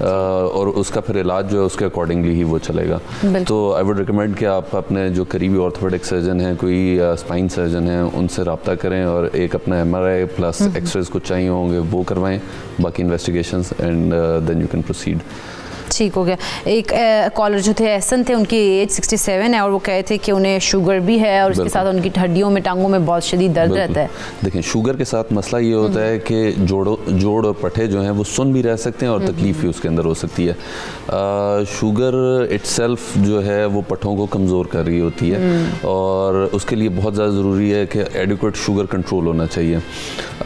और उसका फिर इलाज जो है उसके अकॉर्डिंगली ही वो चलेगा। तो आई वुड रिकमेंड कि आप अपने जो करीबी ऑर्थोपेडिक सर्जन हैं, कोई स्पाइन सर्जन हैं, उनसे रब्ता करें और एक अपना MRI प्लस एक्सरेज कुछ चाहिए होंगे वो करवाएं, बाकी investigations, and then you can proceed. ठीक हो गया। एक कॉलर जो थे एहसन थे, उनकी एज 67 है और वो कहे थे कि उन्हें शुगर भी है और उसके साथ उनकी हड्डियों में, टांगों में बहुत शदीद दर्द रहता है। देखें, शुगर के साथ मसला ये होता है कि जोड़ और पट्टे जो हैं वो सुन भी रह सकते हैं और तकलीफ भी उसके अंदर हो सकती है। शुगर इटसेल्फ जो है वो पट्टों को कमज़ोर कर रही होती है और उसके लिए बहुत ज़्यादा ज़रूरी है कि एडिक्वेट शुगर कंट्रोल होना चाहिए।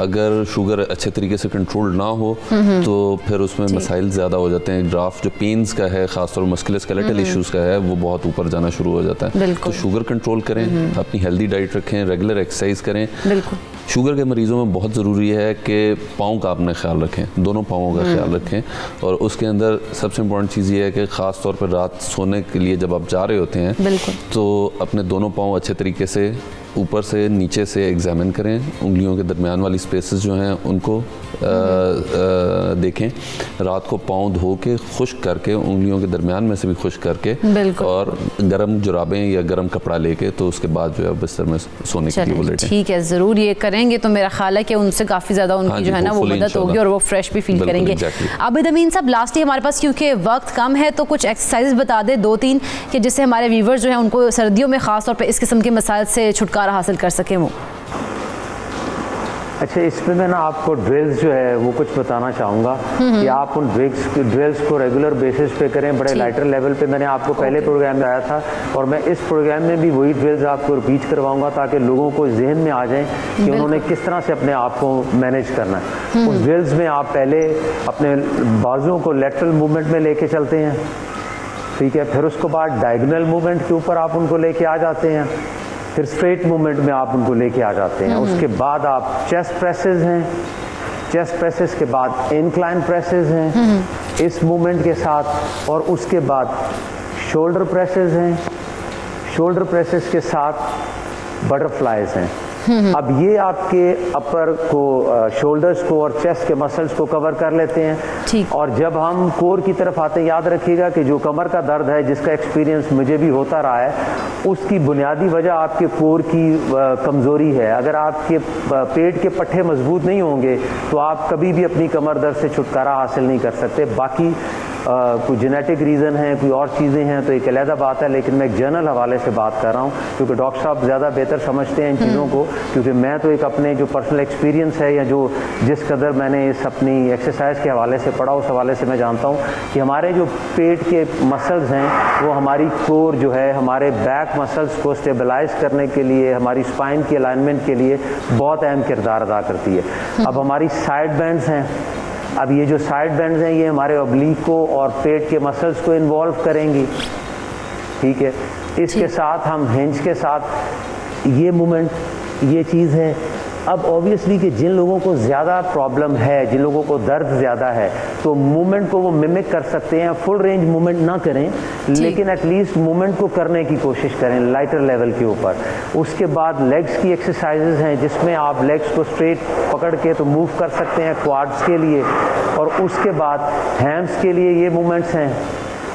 अगर शुगर अच्छे तरीके से कंट्रोल ना हो तो फिर उसमें मसाइल ज़्यादा हो जाते हैं। ग्राफ जो पेन्स का है, खासतौर मस्कुलोस्केलेटल इश्यूज़ का है, वो बहुत ऊपर जाना शुरू हो जाता है। तो शुगर कंट्रोल करें, अपनी हेल्दी डाइट रखें, रेगुलर एक्सरसाइज करें। शुगर के मरीज़ों में बहुत ज़रूरी है कि पाँव का अपने ख्याल रखें, दोनों पाँवों का ख्याल रखें, और उसके अंदर सबसे इम्पोर्टेंट चीज़ ये है कि ख़ास तौर पर रात सोने के लिए जब आप जा रहे होते हैं तो अपने दोनों पाँव अच्छे तरीके से ऊपर से नीचे से एग्जामिन करें, उंगलियों के दरमियान वाली स्पेसेस जो हैं उनको देखें। रात को पाँव धो के खुश्क करके, उंगलियों के दरमियान में से भी खुश्क करके, और गर्म जुराबें या गर्म कपड़ा लेके तो उसके बाद जो है बिस्तर में सोने के लिए वो लेटें। ठीक है, ज़रूर ये करेंगे तो मेरा ख्याल है कि उनसे काफ़ी ज़्यादा उनकी जो है ना वो मदद होगी और वो फ्रेश भी फील करेंगे। आबिद अमीन साहब, लास्टली हमारे पास क्योंकि वक्त कम है तो कुछ एक्सरसाइज बता दें 2-3 कि जिससे हमारे व्यूवर्स जो हैं उनको सर्दियों में ख़ास तौर पर इस किस्म के मसाइल से छुटकारा हासिल कर सकें वो। अच्छा, इसमें मैं ना आपको ड्रिल्स जो है वो कुछ बताना चाहूँगा कि आप उन ड्रिल्स को रेगुलर बेसिस पे करें, बड़े लाइटर लेवल पे। मैंने आपको पहले प्रोग्राम में आया था और मैं इस प्रोग्राम में भी वही ड्रिल्स आपको रिपीट करवाऊँगा ताकि लोगों को जहन में आ जाए कि उन्होंने किस तरह से अपने आप को मैनेज करना है। उस ड्रिल्स में आप पहले अपने बाजुओं को लेटरल मूवमेंट में लेके चलते हैं, ठीक है, फिर उसके बाद डायगोनल मूवमेंट के ऊपर आप उनको लेके आ जाते हैं, फिर स्ट्रेट मूवमेंट में आप उनको लेके आ जाते हैं। उसके बाद आप चेस्ट प्रेसेस हैं, चेस्ट प्रेसेस के बाद इंक्लाइन प्रेसेस हैं इस मूवमेंट के साथ, और उसके बाद शोल्डर प्रेसेस हैं, शोल्डर प्रेसेस के साथ बटरफ्लाइज हैं। अब ये आपके अपर को, शोल्डर्स को और चेस्ट के मसल्स को कवर कर लेते हैं। और जब हम कोर की तरफ आते हैं, याद रखिएगा कि जो कमर का दर्द है, जिसका एक्सपीरियंस मुझे भी होता रहा है, उसकी बुनियादी वजह आपके कोर की कमज़ोरी है। अगर आपके पेट के पट्टे मजबूत नहीं होंगे तो आप कभी भी अपनी कमर दर्द से छुटकारा हासिल नहीं कर सकते। बाकी कोई जेनेटिक रीज़न है, कोई और चीज़ें हैं तो एक अलहदा बात है, लेकिन मैं एक जनरल हवाले से बात कर रहा हूँ क्योंकि डॉक्टर साहब ज़्यादा बेहतर समझते हैं इन चीज़ों को, क्योंकि मैं तो एक अपने जो पर्सनल एक्सपीरियंस है या जो जिस कदर मैंने इस अपनी एक्सरसाइज के हवाले से पढ़ा, उस हवाले से मैं जानता हूँ कि हमारे जो पेट के मसल्स हैं वो हमारी कोर जो है, हमारे बैक मसल्स को स्टेबलाइज करने के लिए, हमारी स्पाइन की अलाइनमेंट के लिए बहुत अहम किरदार अदा करती है। अब हमारी साइड बैंड्स हैं, अब ये जो साइड बैंड्स हैं ये हमारे ऑब्लिक को और पेट के मसल्स को इन्वॉल्व करेंगी, ठीक है। इसके साथ हम हिंज के साथ ये मूवमेंट, ये चीज़ है। अब ऑब्वियसली कि जिन लोगों को ज़्यादा प्रॉब्लम है, जिन लोगों को दर्द ज़्यादा है, तो मूवमेंट को वो मिमिक कर सकते हैं। फुल रेंज मूवमेंट ना करें, लेकिन एटलीस्ट मूवमेंट को करने की कोशिश करें लाइटर लेवल के ऊपर। उसके बाद लेग्स की एक्सरसाइजेज हैं जिसमें आप लेग्स को स्ट्रेट पकड़ के तो मूव कर सकते हैं क्वाड्स के लिए, और उसके बाद हैम्स के लिए ये मूवमेंट्स हैं,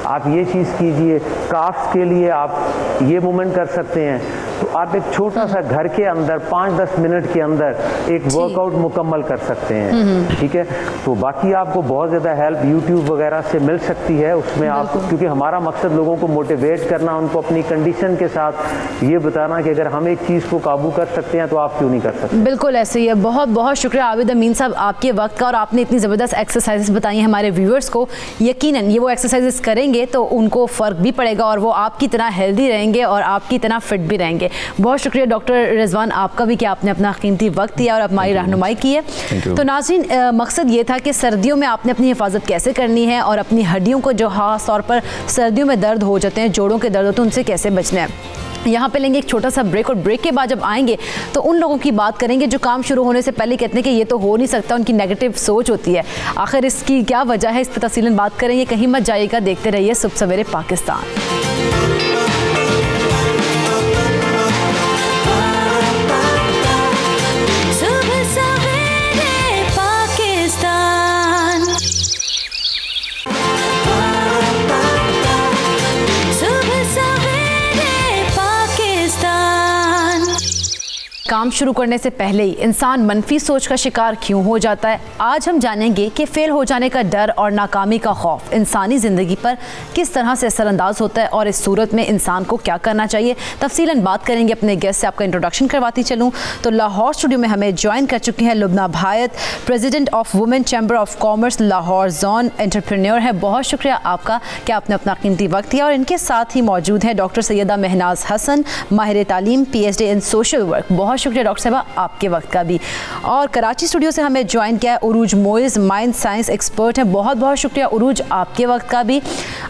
आप ये चीज़ कीजिए। काफ्स के लिए आप ये मूवमेंट कर सकते हैं। तो आप एक छोटा सा घर के अंदर 5-10 मिनट के अंदर एक वर्कआउट मुकम्मल कर सकते हैं, ठीक है। तो बाकी आपको बहुत ज़्यादा हेल्प यूट्यूब वगैरह से मिल सकती है उसमें आप, क्योंकि हमारा मकसद लोगों को मोटिवेट करना, उनको अपनी कंडीशन के साथ ये बताना कि अगर हम एक चीज़ को काबू कर सकते हैं तो आप क्यों नहीं कर सकते। बिल्कुल ऐसे ही है। बहुत बहुत शुक्रिया आबिद अमीन साहब आपके वक्त का, और आपने इतनी ज़बरदस्त एक्सरसाइजेस बताई हैं हमारे व्यूअर्स को। यकीनन ये वो एक्सरसाइजेस करेंगे तो उनको फ़र्क भी पड़ेगा और वो आपकी तरह हेल्दी रहेंगे और आपकी तरह फिट भी रहेंगे। बहुत शुक्रिया डॉक्टर रिजवान आपका भी कि आपने अपना कीमती वक्त दिया और हमारी रहनुमाई की है। तो नाज़रीन, मकसद ये था कि सर्दियों में आपने अपनी हिफाजत कैसे करनी है और अपनी हड्डियों को जो खास तौर पर सर्दियों में दर्द हो जाते हैं, जोड़ों के दर्द होते हैं, उनसे कैसे बचना है। यहाँ पे लेंगे एक छोटा सा ब्रेक और ब्रेक के बाद जब आएंगे तो उन लोगों की बात करेंगे जो काम शुरू होने से पहले कहते हैं कि ये तो हो नहीं सकता, उनकी नेगेटिव सोच होती है। आखिर इसकी क्या वजह है, इस पर तफसीलन बात करेंगे। कहीं मत जाइएगा, देखते रहिए सुबह सवेरे पाकिस्तान। काम शुरू करने से पहले ही इंसान मनफी सोच का शिकार क्यों हो जाता है? आज हम जानेंगे कि फेल हो जाने का डर और नाकामी का खौफ इंसानी ज़िंदगी पर किस तरह से असरअंदाज होता है और इस सूरत में इंसान को क्या करना चाहिए। तफसीलन बात करेंगे। अपने गेस्ट से आपका इंट्रोडक्शन करवाती चलूँ तो लाहौर स्टूडियो में हमें ज्वाइन कर चुकी हैं Lubna Bhayat, president of women chamber of commerce Lahore zone, entrepreneur है। बहुत शुक्रिया आपका कि आपने अपना कीमती वक्त दिया। और इनके साथ ही मौजूद है डॉक्टर सैयदा महनाज हसन, माहिर तालीम, PhD इन सोशल वर्क। बहुत शुक्रिया डॉक्टर साहबा आपके वक्त का भी। और कराची स्टूडियो से हमें ज्वाइन किया है उरूज मोइज़, माइंड साइंस एक्सपर्ट हैं। बहुत बहुत शुक्रिया उरूज आपके वक्त का भी।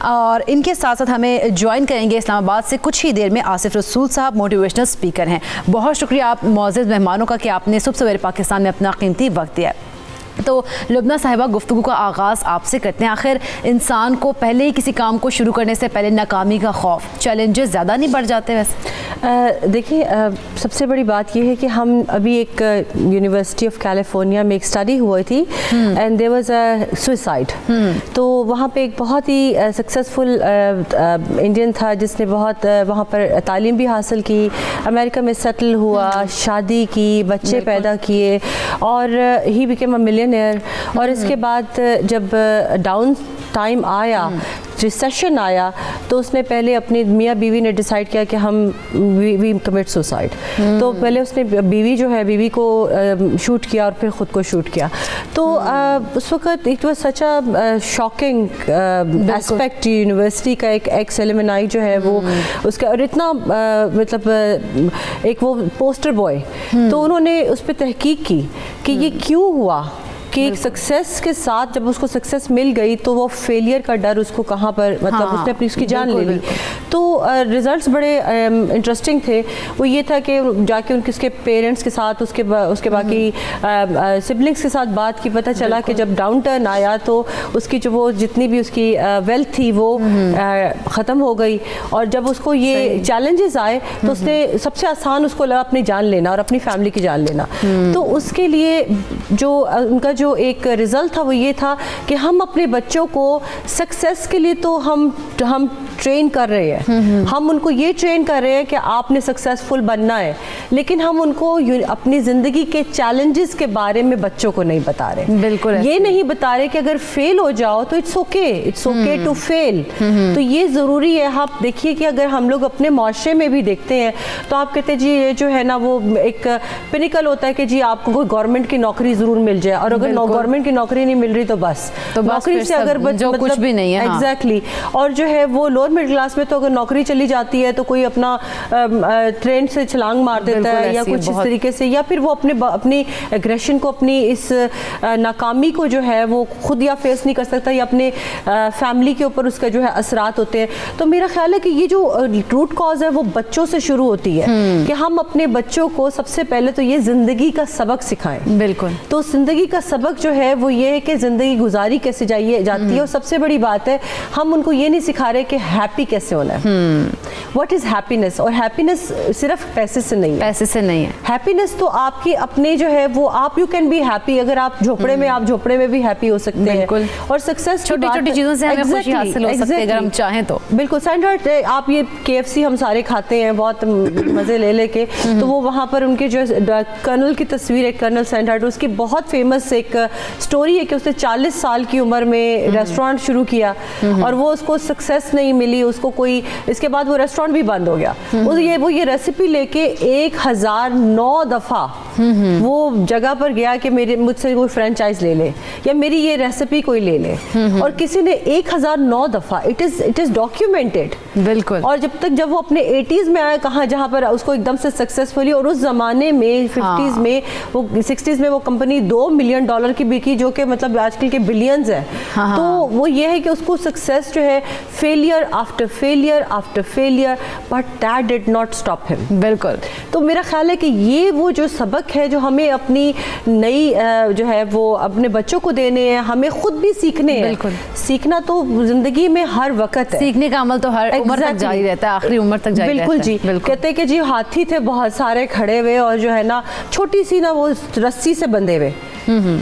और इनके साथ साथ हमें ज्वाइन करेंगे इस्लामाबाद से कुछ ही देर में आसिफ रसूल साहब, मोटिवेशनल स्पीकर हैं। बहुत शुक्रिया आप मुअज़्ज़ज़ मेहमानों का कि आपने सुबह सवेरे पाकिस्तान में अपना कीमती वक्त दिया। तो लुबना साहिबा, गुफ्तगू का आगाज़ आपसे करते हैं। आखिर इंसान को पहले ही किसी काम को शुरू करने से पहले नाकामी का खौफ, चैलेंजेस ज़्यादा नहीं बढ़ जाते? वैसे देखिए, सबसे बड़ी बात यह है कि हम अभी एक यूनिवर्सिटी ऑफ कैलिफोर्निया में एक स्टडी हुई थी and there was a suicide. तो वहाँ पे एक बहुत ही सक्सेसफुल इंडियन था जिसने बहुत वहाँ पर तालीम भी हासिल की, अमेरिका में सेटल हुआ, शादी की, बच्चे पैदा किए और ही बिकेम अ मिलियनेयर। और इसके बाद जब डाउन टाइम आया, रिसेशन आया, तो उसने पहले अपनी मियाँ बीवी ने डिसाइड किया कि हम वी कमिट सुसाइड। तो पहले उसने बीवी को शूट किया और फिर ख़ुद को शूट किया। तो उस वक़्त it was such a shocking aspect. University का एक एक्स एलुमनाई जो है वो उसका, और इतना मतलब एक वो पोस्टर बॉय, तो उन्होंने उस पर तहकीक की कि ये क्यों हुआ, कि एक सक्सेस के साथ जब उसको सक्सेस मिल गई तो वो फेलियर का डर उसको कहाँ पर, मतलब उसने अपनी उसकी जान ले ली। तो रिजल्ट्स बड़े इंटरेस्टिंग थे। वो ये था कि जाके उसके पेरेंट्स के साथ, उसके बाकी सिबलिंग्स के साथ बात की, पता चला कि जब डाउन टर्न आया तो उसकी जो वो जितनी भी उसकी वेल्थ थी वो ख़त्म हो गई। और जब उसको ये चैलेंजेस आए तो उसने सबसे आसान उसको लगा अपनी जान लेना और अपनी फैमिली की जान लेना। तो उसके लिए जो उनका जो एक रिज़ल्ट था वो ये था कि हम अपने बच्चों को सक्सेस के लिए तो हम ट्रेन कर रहे हैं, हम उनको ये ट्रेन कर रहे हैं कि आपने सक्सेसफुल बनना है, लेकिन हम उनको अपनी ज़िंदगी के चैलेंजेस के बारे में बच्चों को नहीं बता रहे। बिल्कुल ये नहीं बता रहे कि अगर फेल हो जाओ तो इट्स ओके टू फेल। तो ये ज़रूरी है। आप देखिए कि अगर हम लोग अपने माशरे में भी देखते हैं तो आप कहते हैं जी ये जो है ना वो एक पिनिकल होता है कि जी आपको कोई गवर्नमेंट की नौकरी ज़रूर मिल जाए, और अगर गवर्नमेंट की नौकरी नहीं मिल रही तो बस नौकरी से अगर जो मतलब कुछ भी नहीं है। एग्जैक्टली। और जो है वो लोअर मिडिल क्लास में तो अगर नौकरी चली जाती है तो कोई अपना ट्रेन से छलांग मार देता है या कुछ इस तरीके से, या फिर वो अपनी एग्रेशन को, अपनी इस नाकामी को जो है वो खुद या फेस नहीं कर सकता, या अपने फैमिली के ऊपर उसका जो है असरात होते हैं। तो मेरा ख्याल है कि ये जो रूट कॉज है वो बच्चों से शुरू होती है कि हम अपने बच्चों को सबसे पहले तो ये जिंदगी का सबक सिखाएं। बिल्कुल। तो जिंदगी का सबक जो है वो ये है कि ज़िंदगी गुजारी कैसे जाती है। और सबसे बड़ी बात है हम उनको ये नहीं सिखा रहे कि हैप्पी कैसे होना है। What is happiness? और हैप्पीनेस सिर्फ पैसे से नहीं है, हैप्पीनेस तो आपकी अपने जो है वो आप यू कैन बी हैप्पी। अगर आप झोपड़े में भी हैप्पी हो सकते हैं। और सक्सेस छोटी चीज़ों से हमें खुशी हासिल हो सकती है अगर हम चाहें तो। बिल्कुल। सैंडहर्ट, आप ये KFC हम सारे खाते हैं बहुत मज़े ले लेके, तो वो वहाँ पर उनके जो कर्नल की तस्वीर है, कर्नल सैंडहर्ट, उसकी बहुत फेमस एक स्टोरी है कि उसने 40 साल की उम्र में रेस्टोरेंट शुरू किया और वो उसको सक्सेस नहीं मिली, उसको कोई, इसके बाद वो रेस्टोरेंट भी बंद हो गया। वो ये रेसिपी लेके 1009 दफ़ा वो जगह पर गया कि मेरे मुझसे कोई फ्रेंचाइज ले ले या मेरी ये रेसिपी कोई ले ले, और किसी ने 1009 दफ़ा, इट इज़ डॉक्यूमेंटेड। बिल्कुल। और जब वो अपने 80s में आया, कहाँ जहाँ पर उसको एकदम से सक्सेसफुली, और उस ज़माने में 50s में वो 60s में वो कंपनी $2 मिलियन की बिकी, जो कि मतलब आजकल के बिलियंस है। तो वो ये है कि उसको सक्सेस जो है, failure after failure after failure, but that did not stop him. बिल्कुल। तो मेरा ख्याल है कि ये वो जो सबक है जो हमें अपनी नई जो है वो अपने बच्चों को देने हैं, हमें खुद भी सीखने हैं। बिल्कुल। सीखना तो जिंदगी में हर वक्त है, सीखने का अमल तो हर उम्र तक जारी रहता है, आखिरी उम्र तक जारी रहता है। बिल्कुल जी। कहते हैं कि जी हाथी थे बहुत सारे खड़े हुए, और जो है ना छोटी सी ना वो रस्सी से बंधे हुए,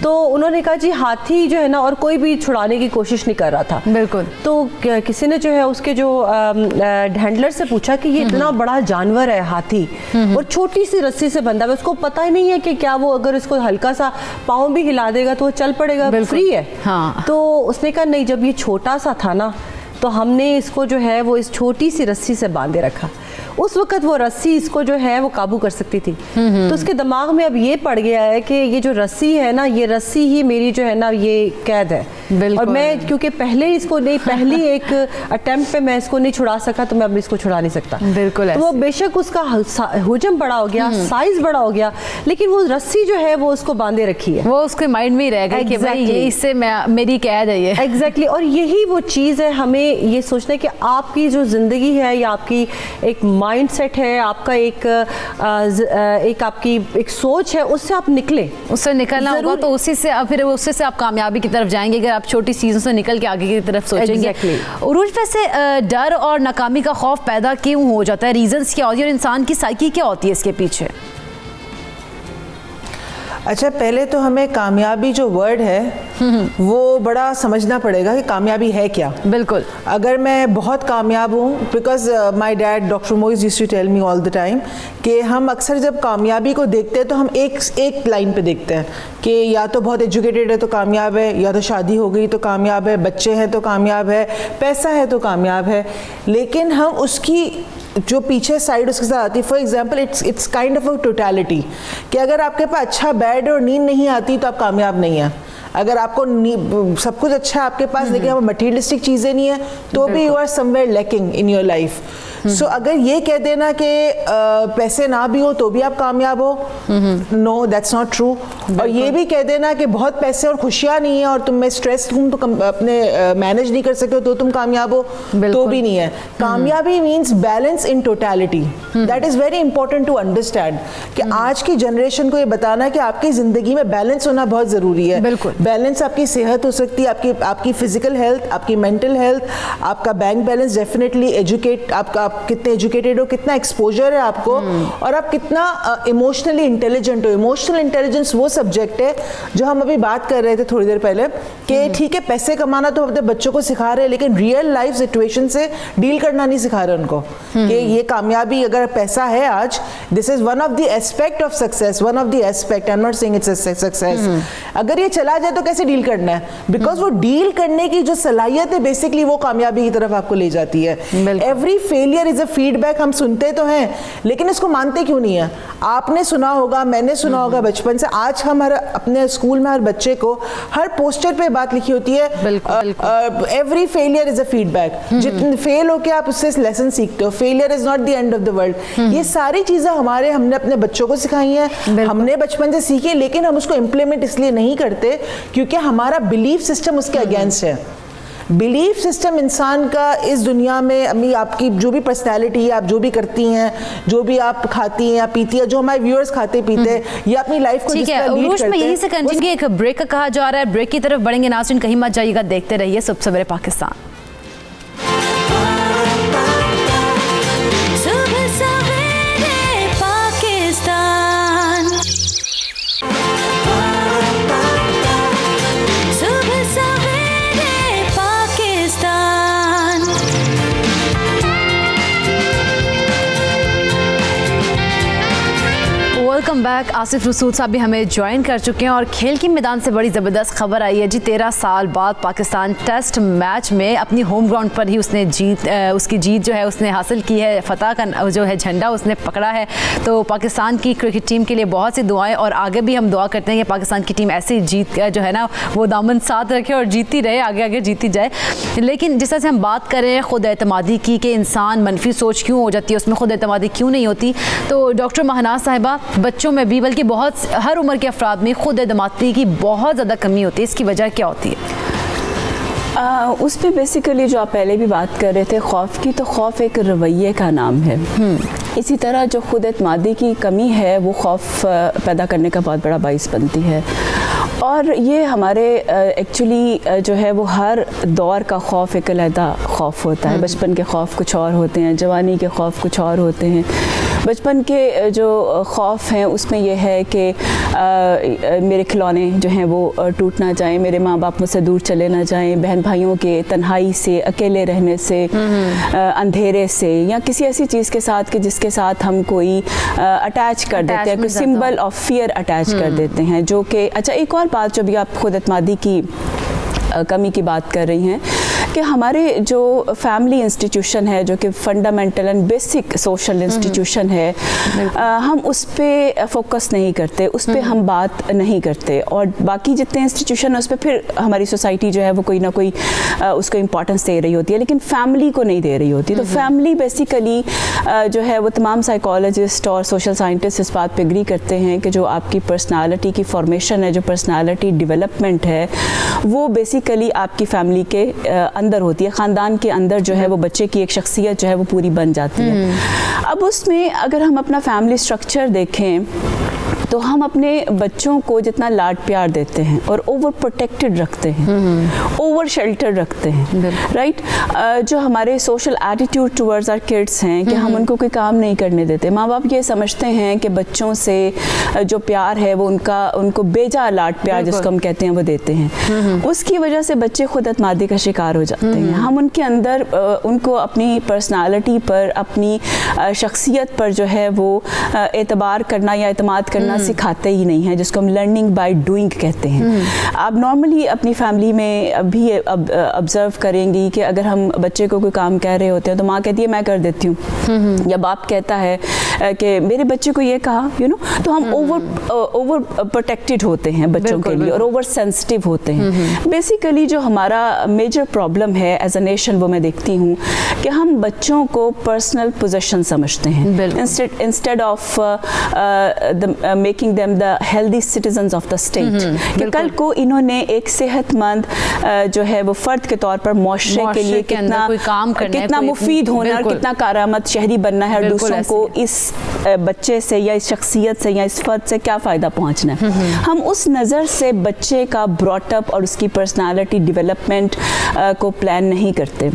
तो उन्होंने कहा जी हाथी जो है ना, और कोई भी छुड़ाने की कोशिश नहीं कर रहा था। बिल्कुल। तो किसी ने जो है उसके जो हैंडलर से पूछा कि ये इतना बड़ा जानवर है हाथी, और छोटी सी रस्सी से बंधा है, उसको पता ही नहीं है कि क्या वो अगर इसको हल्का सा पाँव भी हिला देगा तो वो चल पड़ेगा, फ्री है। हाँ। तो उसने कहा नहीं, जब ये छोटा सा था ना तो हमने इसको जो है वो इस छोटी सी रस्सी से बांधे रखा। उस वक्त वो रस्सी इसको जो है वो काबू कर सकती थी। तो उसके दिमाग में अब ये पड़ गया है कि ये जो रस्सी है ना, ये रस्सी ही मेरी जो है ना ये कैद है। और मैं क्योंकि पहले इसको नहीं, पहली एक अटेम्प्ट पे मैं इसको नहीं छुड़ा सका, तो मैं अब इसको छुड़ा नहीं सकता। बिल्कुल। तो वो बेशक उसका हुजम बड़ा हो गया, साइज बड़ा हो गया, लेकिन वो रस्सी जो है वो उसको बांधे रखी है, वो उसके माइंड में ही रह गया कि भाई ये इससे मेरी कैद है ये। एग्जैक्टली। और यही वो चीज़ है, हमें ये सोचना है कि आपकी जो ज़िंदगी है या आपकी एक माइंडसेट है, आपका एक आपकी एक सोच है, उससे आप निकले, उससे निकलना होगा, तो उसी से फिर उससे से आप कामयाबी की तरफ जाएंगे, अगर आप छोटी चीज़ों से निकल के आगे की तरफ सोचेंगे। उरूज, वैसे डर और नाकामी का खौफ पैदा क्यों हो जाता है, रीजंस क्या होती है, और इंसान की साइकी क्या होती है इसके पीछे? अच्छा, पहले तो हमें कामयाबी जो वर्ड है वो बड़ा समझना पड़ेगा कि कामयाबी है क्या। बिल्कुल। अगर मैं बहुत कामयाब हूँ, because my dad doctor Moiz used to tell me all the time कि हम अक्सर जब कामयाबी को देखते हैं तो हम एक लाइन पे देखते हैं कि या तो बहुत एजुकेटेड है तो कामयाब है, या तो शादी हो गई तो कामयाब है, बच्चे हैं तो कामयाब है, पैसा है तो कामयाब है। लेकिन हम उसकी जो पीछे साइड उसके साथ आती है, for example it's kind of a totality, कि अगर आपके पास अच्छा बैड और नींद नहीं आती तो आप कामयाब नहीं है। अगर आपको सब कुछ अच्छा है आपके पास, लेकिन आप मटेरियलिस्टिक चीज़ें नहीं है, तो भी you are somewhere lacking in your life. So अगर ये कह देना कि पैसे ना भी हो तो भी आप कामयाब हो, नो, दैट्स नॉट ट्रू। और ये भी कह देना कि बहुत पैसे और खुशियाँ नहीं है और तुम में स्ट्रेस तुम तो अपने मैनेज नहीं कर सके हो तो तुम कामयाब हो, तो भी नहीं है। कामयाबी means balance in totality. That is very important to understand कि आज की जनरेशन को ये बताना कि आपकी ज़िंदगी में बैलेंस होना बहुत ज़रूरी है। बिल्कुल। बैलेंस आपकी सेहत हो सकती है, आपकी फिजिकल हेल्थ, आपकी मेंटल हेल्थ, आपका बैंक बैलेंस, डेफिनेटली आप कितने एजुकेटेड हो, कितना एक्सपोजर है आपको, और आप कितना इमोशनली इंटेलिजेंट हो। इमोशनल इंटेलिजेंस वो सब्जेक्ट है जो हम अभी बात कर रहे थे थोड़ी देर पहले कि ठीक है पैसे कमाना तो अपने बच्चों को सिखा रहे हैं, लेकिन रियल लाइफ सिचुएशन से डील करना नहीं सिखा रहे उनको कि ये कामयाबी अगर पैसा है आज, this is one of the aspect of success, one of the aspect, I am not saying it's a success. अगर ये चला जाए तो कैसे डील करना है, बिकॉज वो डील करने की जो सलाहियत है बेसिकली वो कामयाबी की तरफ आपको ले जाती है। Every failure is a feedback. हम सुनते तो हैं लेकिन इसको मानते क्यों नहीं है? आपने सुना होगा, मैंने सुना होगा बचपन से। आज हम अपने स्कूल में हर बच्चे को हर पोस्टर पे बात लिखी होती है, every failure is a feedback. जितने फेल होके आप उससे लेसन सीखते हो, failure is not the end of the world. ये सारी चीजें हमने अपने बच्चों को सिखाई हैं, हमने बचपन से सीखी, लेकिन हम उसको इम्प्लीमेंट इसलिए नहीं करते क्योंकि हमारा बिलीफ सिस्टम उसके अगेंस्ट है। बिलीफ सिस्टम इंसान का इस दुनिया में, अभी आपकी जो भी पर्सनैलिटी है, आप जो भी करती हैं, जो भी आप खाती हैं या पीती हैं, जो हमारे व्यूअर्स खाते पीते हैं, ये अपनी लाइफ को जिस तरह लीड करते हैं। मैं यहीं से कंटिन्यू, एक ब्रेक का कहा जा रहा है, ब्रेक की तरफ बढ़ेंगे। नाज़रीन कहीं मत जाइएगा, देखते रहिए सुबह सवेरे पाकिस्तान। Welcome back. आसिफ रसूल साहब भी हमें ज्वाइन कर चुके हैं और खेल के मैदान से बड़ी ज़बरदस्त खबर आई है जी। 13 साल बाद पाकिस्तान टेस्ट मैच में अपनी होम ग्राउंड पर ही उसने उसकी जीत जो है उसने हासिल की है। फतह का जो है झंडा उसने पकड़ा है। तो पाकिस्तान की क्रिकेट टीम के लिए बहुत सी दुआएं, और आगे भी हम दुआ करते हैं कि पाकिस्तान की टीम ऐसी जीत जो है ना वो दामन साथ रखे और जीती रहे, आगे आगे जीती जाए। लेकिन जिस तरह से हम बात कर रहे हैं खुद एतमादी की कि इंसान मनफी सोच क्यों हो जाती है, उसमें खुद एतमादी क्यों नहीं होती, तो डॉक्टर महनाज साहिबा, बच्चों में भी बल्कि बहुत हर उम्र के अफराद में खुद एतमादी की बहुत ज़्यादा कमी होती है, इसकी वजह क्या होती है? उस पर बेसिकली जो आप पहले भी बात कर रहे थे खौफ की, तो खौफ एक रवैये का नाम है। इसी तरह जो खुद एतमादी की कमी है वो खौफ पैदा करने का बहुत बड़ा बाइस बनती है। और ये हमारे एक्चुअली जो है वो हर दौर का खौफ एक अलग खौफ होता है। बचपन के खौफ कुछ और होते हैं, जवानी के खौफ कुछ और होते हैं। बचपन के जो खौफ हैं उसमें यह है कि मेरे खिलौने जो हैं वो टूट ना जाएं, मेरे माँ बाप मुझसे दूर चले ना जाएं, बहन भाइयों के तन्हाई से, अकेले रहने से, अंधेरे से, या किसी ऐसी चीज़ के साथ कि जिसके साथ हम कोई अटैच कर देते हैं, कोई सिंबल ऑफ फियर अटैच कर देते हैं। जो कि अच्छा, एक और बात जो भी आप खुद एतमादी की कमी की बात कर रही हैं कि हमारे जो फैमिली इंस्टीट्यूशन है, जो कि fundamental and basic social institution है, हम उस पर फोकस नहीं करते, उस पर हम बात नहीं करते। और बाकी जितने इंस्टीट्यूशन है उस पर फिर हमारी सोसाइटी जो है वो कोई ना कोई उसको इम्पोर्टेंस दे रही होती है, लेकिन फैमिली को नहीं दे रही होती। तो फैमिली बेसिकली जो है वो तमाम साइकोलॉजिस्ट और सोशल साइंटिस्ट इस बात पर एग्री करते हैं कि जो आपकी पर्सनालिटी की फॉर्मेशन है, जो पर्सनालिटी डेवलपमेंट है, वो बेसिकली आपकी फैमिली के अंदर होती है। ख़ानदान के अंदर जो है वो बच्चे की एक शख्सियत जो है वो पूरी बन जाती है। अब उसमें अगर हम अपना फैमिली स्ट्रक्चर देखें तो हम अपने बच्चों को जितना लाड प्यार देते हैं और ओवर प्रोटेक्टेड रखते हैं, ओवर शेल्टर रखते हैं, राइट। जो हमारे social attitude towards our kids हैं कि हम उनको कोई काम नहीं करने देते। माँ बाप ये समझते हैं कि बच्चों से जो प्यार है वो उनको बेजा लाड प्यार जिसको हम कहते हैं वो देते हैं। उसकी वजह से बच्चे खुद एतमादी का शिकार हो जाते हैं। हम उनके अंदर उनको अपनी पर्सनालिटी पर, अपनी शख्सियत पर जो है वो एतबार करना या एतमाद करना सिखाते ही नहीं है, जिसको हम लर्निंग बाय डूइंग कहते हैं। आप नॉर्मली अपनी फैमिली में भी ऑब्जर्व करेंगी कि अगर हम बच्चे को कोई काम कह रहे होते हैं तो माँ कहती है मैं कर देती हूँ, या बाप कहता है कि मेरे बच्चे को ये कहा, तो हम ओवर प्रोटेक्टेड होते हैं बच्चों के लिए और ओवर सेंसिटिव होते हैं। बेसिकली जो हमारा मेजर प्रॉब्लम है एज अ नेशन वो मैं देखती हूँ कि हम बच्चों को पर्सनल पोजेशन समझते हैं instead of making them the healthy citizens of the state. कि कल को इन्होंने एक सेहतमंद जो है वो फर्द के तौर पर मुआशरे के लिए कितना मुफीद होना और कितना कारामद शहरी बनना है, और दूसरों को इस बच्चे से या इस शख्सियत से या इस फर्द से क्या फ़ायदा पहुंचना है। हम उस नज़र से बच्चे का ब्रॉटअप और उसकी पर्सनालिटी डेवलपमेंट को प्लान नहीं करते।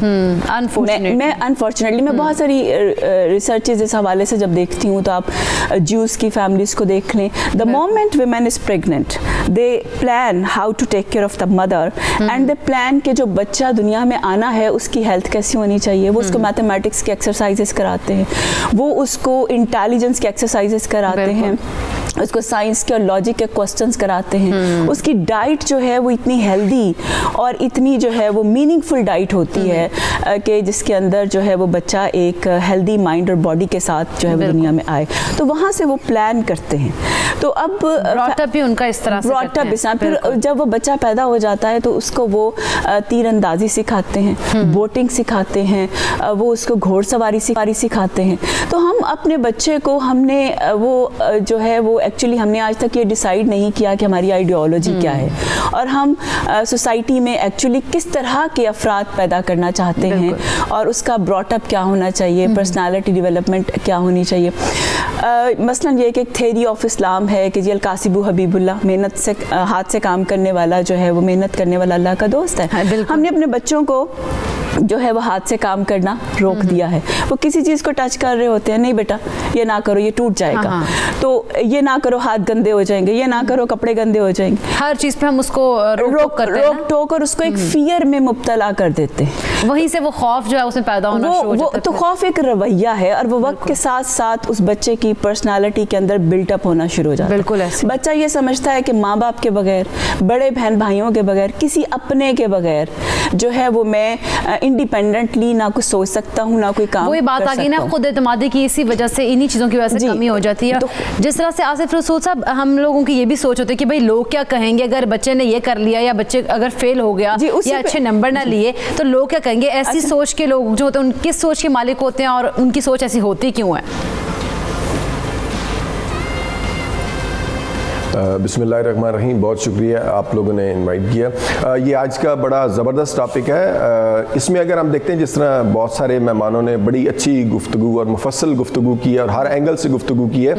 अनफॉर्चुनेटली मैं बहुत सारी रिसर्चेज इस हवाले से जब देखती हूँ तो आप ज्यूज़ की फैमिलीज़ को देख लें। The moment women is pregnant they plan how to take care of the mother and they plan के जो बच्चा दुनिया में आना है उसकी हेल्थ कैसी होनी चाहिए। वो उसको मैथमेटिक्स के एक्सरसाइजेस कराते हैं, वो उसको इंटेलिजेंस के एक्सरसाइजेस कराते हैं, उसको साइंस के और लॉजिक के क्वेश्चंस कराते हैं। उसकी डाइट जो है वो इतनी हेल्दी और इतनी जो है वो मीनिंगफुल डाइट होती है कि जिसके अंदर जो है वो बच्चा एक हेल्दी माइंड और बॉडी के साथ जो है वो दुनिया में आए। तो वहाँ से वो प्लान करते हैं। तो अब ब्रॉटअप भी उनका इस तरह से ब्रॉटअप फिर जब वो बच्चा पैदा हो जाता है तो उसको वो तीरंदाजी सिखाते हैं, बोटिंग सिखाते हैं, वो उसको घोड़सवारी सिखाते हैं। तो हम अपने बच्चे को हमने वो जो है वो एक्चुअली हमने आज तक ये डिसाइड नहीं किया कि हमारी आइडियोलॉजी क्या है और हम सोसाइटी में एक्चुअली किस तरह के अफराद पैदा करना चाहते हैं और उसका ब्रॉटअप क्या होना चाहिए, पर्सनालिटी डेवलपमेंट क्या होनी चाहिए। मसलन ये कि एक थ्योरी ऑफ इस्लाम है कि जी अल-कासिबु हबीबुल्लाह, मेहनत से हाथ से काम करने वाला जो है वो मेहनत करने वाला अल्लाह का दोस्त है। हमने अपने बच्चों को जो है वो हाथ से काम करना रोक दिया है। वो किसी चीज़ को टच कर रहे होते हैं, नहीं बेटा ये ना करो, ये टूट जाएगा, तो ये ना करो, हाथ गंदे हो जाएंगे, ये ना करो, कपड़े गंदे हो जाएंगे। हर चीज़ पे हम उसको रोक टोक और उसको एक फियर में मुब्तला कर देते हैं। वहीं से वो खौफ जो है उसमें पैदा होना शुरू हो जाता है। तो खौफ एक रवैया है और वो वक्त के साथ साथ उस बच्चे की पर्सनालिटी के अंदर बिल्टअप होना शुरू हो जाता है। बिल्कुल ऐसे बच्चा ये समझता है कि माँ बाप के बगैर, बड़े बहन भाइयों के बगैर, किसी अपने के बगैर जो है वो मैं इंडिपेंडेंटली ना कुछ सोच सकता हूँ, ना कोई काम। वही बात आ गई ना खुद एतमादी की, इसी वजह से, इन्हीं चीज़ों की वजह से कमी हो जाती है। तो जिस तरह से आसिफ रसूल साहब, हम लोगों की ये भी सोच होती है कि भाई लोग क्या कहेंगे अगर बच्चे ने ये कर लिया या बच्चे अगर फेल हो गया या अच्छे नंबर ना लिए तो लोग क्या कहेंगे। ऐसी सोच के लोग जो होते हैं उनकी सोच के मालिक होते हैं और उनकी सोच ऐसी होती क्यों है? बिस्मिल्लाहिर्रहमानिर्रहीम, बहुत शुक्रिया आप लोगों ने इनवाइट किया। ये आज का बड़ा ज़बरदस्त टॉपिक है। इसमें अगर हम देखते हैं जिस तरह बहुत सारे मेहमानों ने बड़ी अच्छी गुफ्तगू और मुफस्सल गुफ्तगू की है और हर एंगल से गुफ्तगू की है,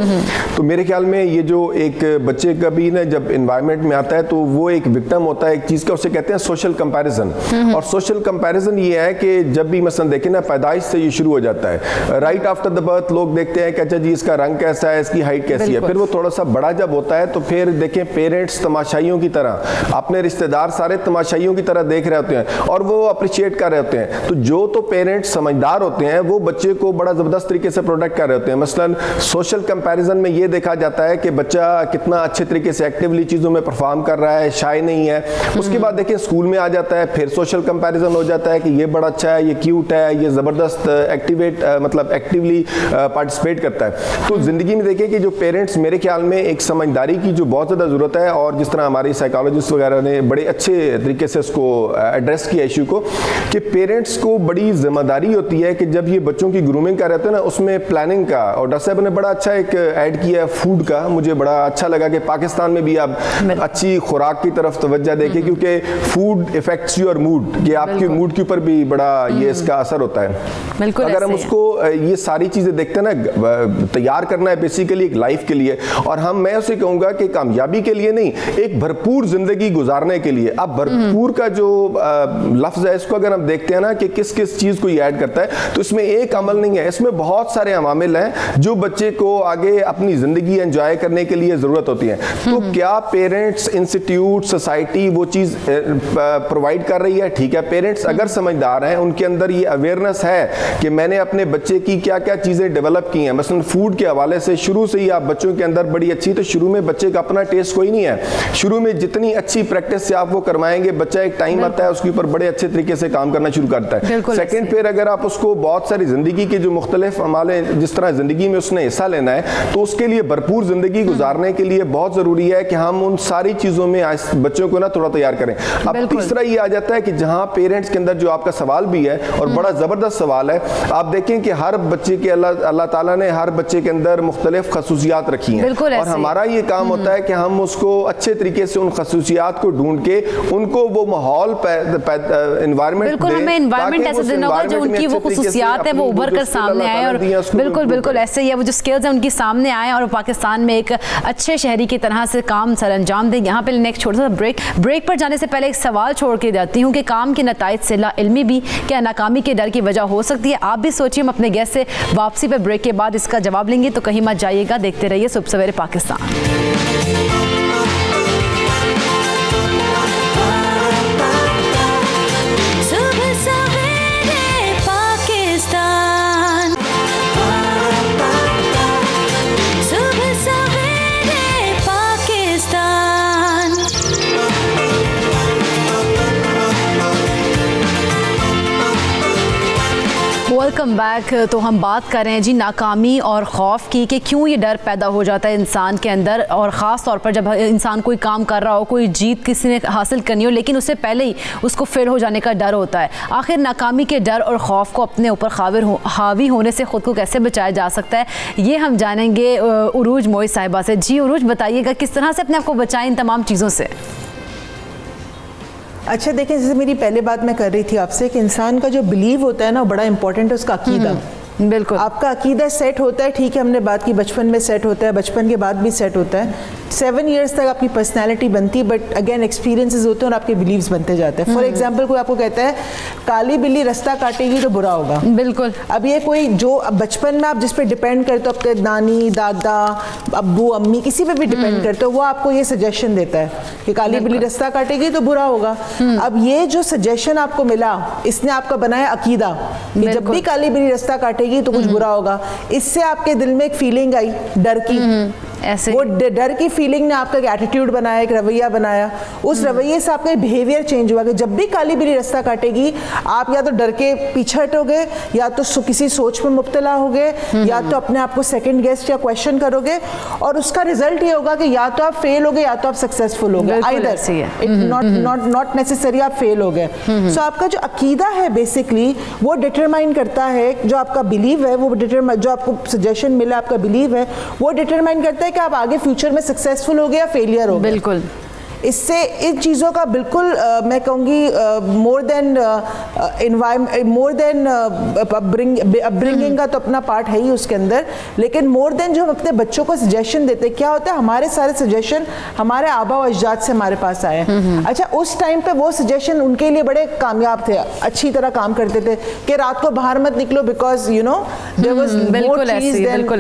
तो मेरे ख्याल में ये जो एक बच्चे का भी ना जब इन्वायरमेंट में आता है तो वो एक विक्टिम होता है एक चीज़ का, उसे कहते हैं सोशल कंपैरिजन। और सोशल कंपैरिजन ये है कि जब भी मसलन देखें ना, पैदाइश से ये शुरू हो जाता है। राइट आफ्टर द बर्थ लोग देखते हैं कि अच्छा जी इसका रंग कैसा है, इसकी हाइट कैसी है। फिर वो थोड़ा सा बड़ा जब होता है तो फिर देखें पेरेंट्स तमाशाइयों की तरह, अपने रिश्तेदार सारे तमाशाइयों की तरह देख रहे होते हैं और वो अप्रिशिएट कर रहे होते हैं। तो जो तो पेरेंट्स समझदार होते हैं वो बच्चे को बड़ा ज़बरदस्त तरीके से प्रोटेक्ट कर रहे होते हैं। मसलन सोशल कंपैरिजन में ये देखा जाता है कि बच्चा कितना अच्छे तरीके से एक्टिवली चीज़ों में परफॉर्म कर रहा है, शाय नहीं है। उसके बाद देखें स्कूल में आ जाता है, फिर सोशल कंपैरिजन हो जाता है कि ये बड़ा अच्छा है, ये क्यूट है, ये ज़बरदस्त मतलब एक्टिवली पार्टिसिपेट करता है। तो ज़िंदगी में देखें कि जो पेरेंट्स, मेरे ख्याल में एक समझदारी की जो बहुत ज़्यादा ज़रूरत है, और जिस तरह हमारी साइकोलॉजिस्ट वगैरह ने बड़े अच्छे तरीके से इसको एड्रेस किया इशू को, कि पेरेंट्स को बड़ी जिम्मेदारी होती है कि जब ये बच्चों की ग्रूमिंग कर रहे थे ना, उसमें प्लानिंग का, और डॉक्टर साहब ने बड़ा अच्छा एक ऐड किया फूड का, मुझे बड़ा अच्छा लगा कि पाकिस्तान में भी आप अच्छी खुराक की तरफ तवज्जो देखें, क्योंकि फूड इफेक्ट्स योर मूड, कि आपके मूड के ऊपर भी बड़ा ये इसका असर होता है। अगर हम उसको ये सारी चीज़ें देखते हैं ना, तैयार करना है बेसिकली एक लाइफ के लिए, और मैं उसे कहूँगा कि कामयाबी के लिए नहीं, एक भरपूर जिंदगी गुजारने के लिए। अब भरपूर का जो लफ्ज़ है, इसको अगर हम देखते हैं ना कि किस किस चीज़ को ये ऐड करता है, तो इसमें एक अमल नहीं है, इसमें बहुत सारे अवामिल हैं जो बच्चे को आगे अपनी ज़िंदगी एंजॉय करने के लिए ज़रूरत होती है। तो क्या पेरेंट्स, इंस्टीट्यूट, सोसाइटी वो चीज़ प्रोवाइड कर रही है? ठीक है, पेरेंट्स अगर समझदार हैं, उनके अंदर ये अवेयरनेस है कि मैंने अपने बच्चे की क्या क्या चीज़ें डेवलप की हैं। मसलन फूड के हवाले से शुरू से ही आप बच्चों के अंदर बड़ी अच्छी, तो शुरू में बच्चे का अपना टेस्ट कोई नहीं है, शुरू में जितनी अच्छी प्रैक्टिस से आप वो करवाएंगे, बच्चा एक टाइम आता है उसके ऊपर बड़े अच्छे तरीके से काम करना शुरू करता है। सेकंड फिर अगर आप उसको बहुत सारी जिंदगी के जो मुख्तलिफ अमाले, जिस तरह जिंदगी में उसने हिस्सा लेना है, तो उसके लिए भरपूर जिंदगी गुजारने के लिए बहुत जरूरी है कि हम उन सारी चीजों में बच्चों को ना थोड़ा तैयार करें। अब तीसरा ये आ जाता है कि जहां पेरेंट्स के अंदर जो आपका सवाल भी है और बड़ा जबरदस्त सवाल है, आप देखें कि हर बच्चे के अल्लाह ताला ने हर बच्चे के अंदर मुख्तलिफ खसूसियात रखी हैं, और हमारा ये काम होता है कि हम उसको अच्छे तरीके से उन खसूसियात को ढूंढ के उनको वो माहौल एनवायरनमेंट ऐसा देना होगा जो उनकी वो खसूसियात है वो उभर कर सामने आए, और बिल्कुल ऐसे ही है, वो जो स्किल्स हैं उनकी सामने आए और पाकिस्तान में एक अच्छे शहरी की तरह से काम सर अंजाम दें। यहाँ पे नेक्स्ट छोटा सा ब्रेक पर जाने से पहले एक सवाल छोड़ के जाती हूँ कि काम के नताइज से लाइल्मी भी क्या नाकामी के डर की वजह हो सकती है? आप भी सोचिए, हम अपने गेस्ट से वापसी पर ब्रेक के बाद इसका जवाब लेंगे, तो कहीं मत जाइएगा, देखते रहिए सुबह सवेरे पाकिस्तान। Welcome back. तो हम बात कर रहे हैं जी नाकामी और खौफ की, कि क्यों ये डर पैदा हो जाता है इंसान के अंदर, और ख़ास तौर पर जब इंसान कोई काम कर रहा हो, कोई जीत किसी ने हासिल करनी हो, लेकिन उससे पहले ही उसको फेल हो जाने का डर होता है। आखिर नाकामी के डर और खौफ को अपने ऊपर हावी होने से ख़ुद को कैसे बचाया जा सकता है, ये हम जानेंगे उरूज मोई साहिबा से। जी उरूज, बताइएगा किस तरह से अपने आप को बचाएं इन तमाम चीज़ों से? अच्छा देखें, जैसे मेरी पहले बात मैं कर रही थी आपसे कि इंसान का जो बिलीव होता है ना, बड़ा इंपॉर्टेंट है उसका अकीदा। बिल्कुल। आपका अकीदा सेट होता है, ठीक है, हमने बात की बचपन में सेट होता है, बचपन के बाद भी सेट होता है, 7 years तक आपकी पर्सनैलिटी बनती है, बट अगेन एक्सपीरियंसेस होते हैं और आपके बिलीव्स बनते जाते हैं। फॉर एग्जाम्पल कोई आपको कहता है काली बिल्ली रास्ता काटेगी तो बुरा होगा, बिल्कुल। अब ये कोई जो अब बचपन में आप जिस पे डिपेंड करते हो, आपके नानी दादा अब्बू अम्मी किसी पे भी डिपेंड करते हो, वो आपको ये सजेशन देता है कि काली बिल्ली रास्ता काटेगी तो बुरा होगा। अब ये जो सजेशन आपको मिला, इसने आपका बनाया अकीदा कि जब भी काली बिल्ली रास्ता काटेगी तो कुछ बुरा होगा। इससे आपके दिल में एक फीलिंग आई डर की, ऐसे वो डर की फीलिंग ने आपका एक एटीट्यूड बनाया, एक रवैया बनाया। उस रवैये से आपका बिहेवियर चेंज हुआ कि जब भी काली बिल्ली रास्ता काटेगी आप या तो डर के पीछे हटोगे, या तो किसी सोच में मुब्तला होगे, या तो अपने आप को सेकंड गेस्ट या क्वेश्चन करोगे, और उसका रिजल्ट ये होगा कि या तो आप फेल होगे या तो आप सक्सेसफुल होगे। आइदर नॉट नेसेसरी आप फेल हो गए। सो आपका जो अकीदा है बेसिकली वो डिटरमाइन करता है, जो आपका बिलीव है वो जो आपको सजेशन मिला आपका बिलीव है वो डिटरमाइन करता है कि आप आगे फ्यूचर में सक्सेसफुल हो गए या फेलियर हो गए। बिल्कुल। इससे इन चीज़ों का बिल्कुल मैं कहूँगी मोर देन अपब्रिंगिंग का तो अपना पार्ट है ही उसके अंदर, लेकिन मोर देन जो हम अपने बच्चों को सजेशन देते हैं, क्या होता है हमारे सारे सजेशन हमारे आबा व अजदाद से हमारे पास आए। अच्छा, उस टाइम पे वो सजेशन उनके लिए बड़े कामयाब थे, अच्छी तरह काम करते थे कि रात को बाहर मत निकलो because you know there was more trees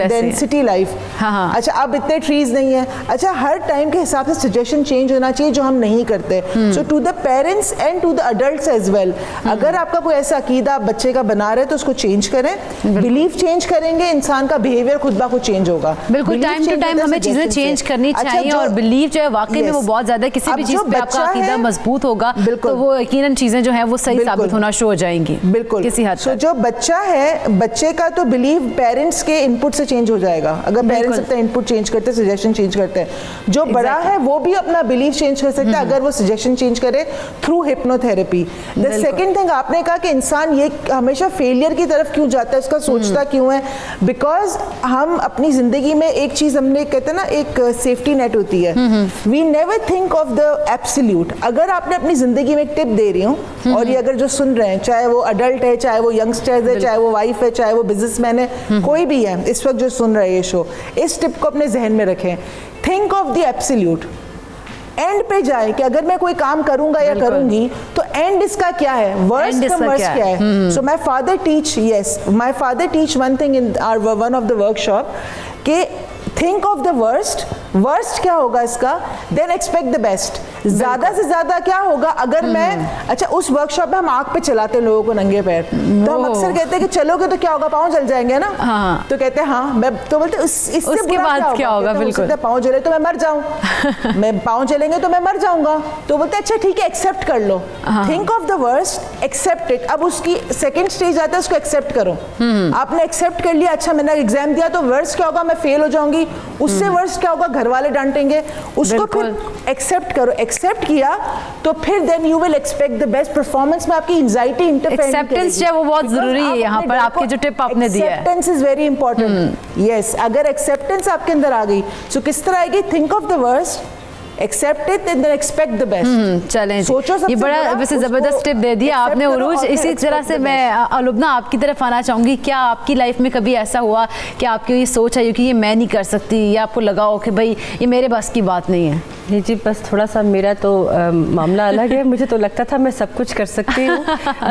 than city life. अच्छा, अब इतने ट्रीज नहीं है। अच्छा, हर टाइम के हिसाब से सजेशन चेंज होना चाहिए जो हम नहीं करते। So to the parents and to the adults as well, अगर आपका कोई ऐसा अकीदा आप बच्चे का बना रहे तो उसको चेंज करें। बिलीव चेंज करेंगे, इंसान का बिहेवियर खुद ब खुद चेंज होगा। बिल्कुल, टाइम टू टाइम हमें चीजें चेंज करनी चाहिए। और बिलीव जो है वाकई में वो बहुत ज्यादा, किसी भी चीज पे आपका अकीदा मजबूत होगा तो वो यकीनन चीजें जो है वो सही साबित होना शुरू हो जाएंगी। बिल्कुल, किसी हद तक। जो बच्चा है, बच्चे का तो बिलीव पेरेंट्स के इनपुट से चेंज हो जाएगा। अगर पेरेंट्स अपना इनपुट चेंज करते हैं, सजेशन चेंज करते हैं, जो बड़ा है वो भी अपना बिलीव चेंज कर सकता है अगर वो सजेशन चेंज करे through hypnotherapy. The second thing, आपने कहा कि इंसान ये हमेशा फेलियर की तरफ क्यों जाता है, उसका सोचता क्यों है? बिकॉज हम अपनी जिंदगी में एक चीज हमने कहते हैं ना, एक सेफ्टी नेट होती है। We never think of the absolute. अगर आपने अपनी जिंदगी में एक टिप दे रही हूँ, और ये अगर जो सुन रहे हैं, चाहे वो अडल्ट है, चाहे वो यंगस्टर्स है, चाहे वो वाइफ है, चाहे वो बिजनेसमैन है, कोई भी है इस वक्त जो सुन रहे हैं ये शो, इस टिप को अपने जहन में रखें। Think of the absolute. And पे जाए कि अगर मैं कोई काम करूंगा या करूंगी तो एंड इसका क्या है, वर्स्ट कम वर्स्ट क्या है। So my father teach one thing in one of the workshop कि थिंक ऑफ द वर्स्ट क्या होगा इसका, देन एक्सपेक्ट द बेस्ट। ज्यादा से ज्यादा क्या होगा अगर मैं, अच्छा उस वर्कशॉप में हम आग पे चलाते हैं लोगों को नंगे पैर, तो हम अक्सर कहते हैं कि चलोगे तो क्या होगा, पाँव जल जाएंगे ना। हाँ। तो कहते हैं हाँ, मैं तो बोलते इससे बुरा क्या होगा, बिल्कुल पाँव जले तो मैं मर जाऊं, मैं पाँव जलेंगे तो मैं मर जाऊंगा। तो बोलते अच्छा ठीक है, एक्सेप्ट कर लो। Think of the worst, accept it. अब उसकी सेकेंड स्टेज आता है, उसको एक्सेप्ट करो। आपने एक्सेप्ट कर लिया, अच्छा मैंने एग्जाम दिया तो वर्स्ट क्या होगा, मैं फेल हो जाऊंगी। उससे वर्स्ट क्या होगा, घर वाले डांटेंगे। उसको फिर एक्सेप्ट करो। एक्सेप्ट किया तो फिर then you will expect the best performance में आपकी एंजाइटी इंटरफेयर। एक्सेप्टेंस जो है वो बहुत जरूरी है यहाँ पर, आपकी जो टिप आपने दी है। Acceptance is very important. Yes, अगर एक्सेप्टेंस आपके अंदर आ गई तो किस तरह आएगी, think of the worst, accept it and then expect the best. चलें, सोचो ये बड़ा वैसे जबरदस्त टिप दे दिया आपने उरूज। इसी तरह से मैं लुब्ना आपकी तरफ आना चाहूंगी। क्या आपकी लाइफ में कभी ऐसा हुआ कि आपकी ये सोच आई कि ये मैं नहीं कर सकती, या आपको लगा हो कि भाई ये मेरे बस की बात नहीं है? नहीं जी, बस थोड़ा सा मेरा तो मामला अलग है। मुझे तो लगता था मैं सब कुछ कर सकती हूँ।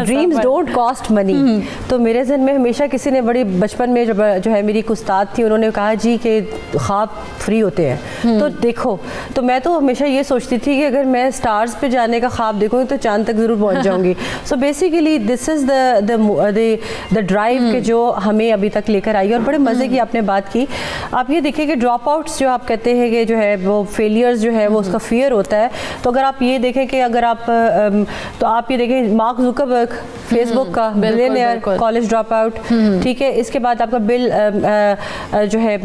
Dreams don't cost money. तो मेरे जहन में हमेशा किसी ने बड़ी बचपन में जो है मेरी एक उस्ताद थी, उन्होंने कहा जी कि ख्वाब फ्री होते हैं। तो देखो, तो मैं तो हमेशा ये सोचती थी कि अगर मैं स्टार्स पे जाने का ख्वाब देखूँगी तो चांद तक ज़रूर पहुँच जाऊँगी। So basically this is the drive के जो हमें अभी तक लेकर आई। और बड़े मज़े की आपने बात की। आप ये देखिए कि ड्रॉप आउट्स जो आप कहते हैं कि जो है वो फेलियर्स जो है वो उसका फियर होता है। तो अगर आप ये देखें कि अगर आप तो आप ये देखें मार्क जुकरबर्ग फेसबुक का बिलियनियर, कॉलेज ड्रॉप आउट, ठीक है। इसके बाद आपका जो है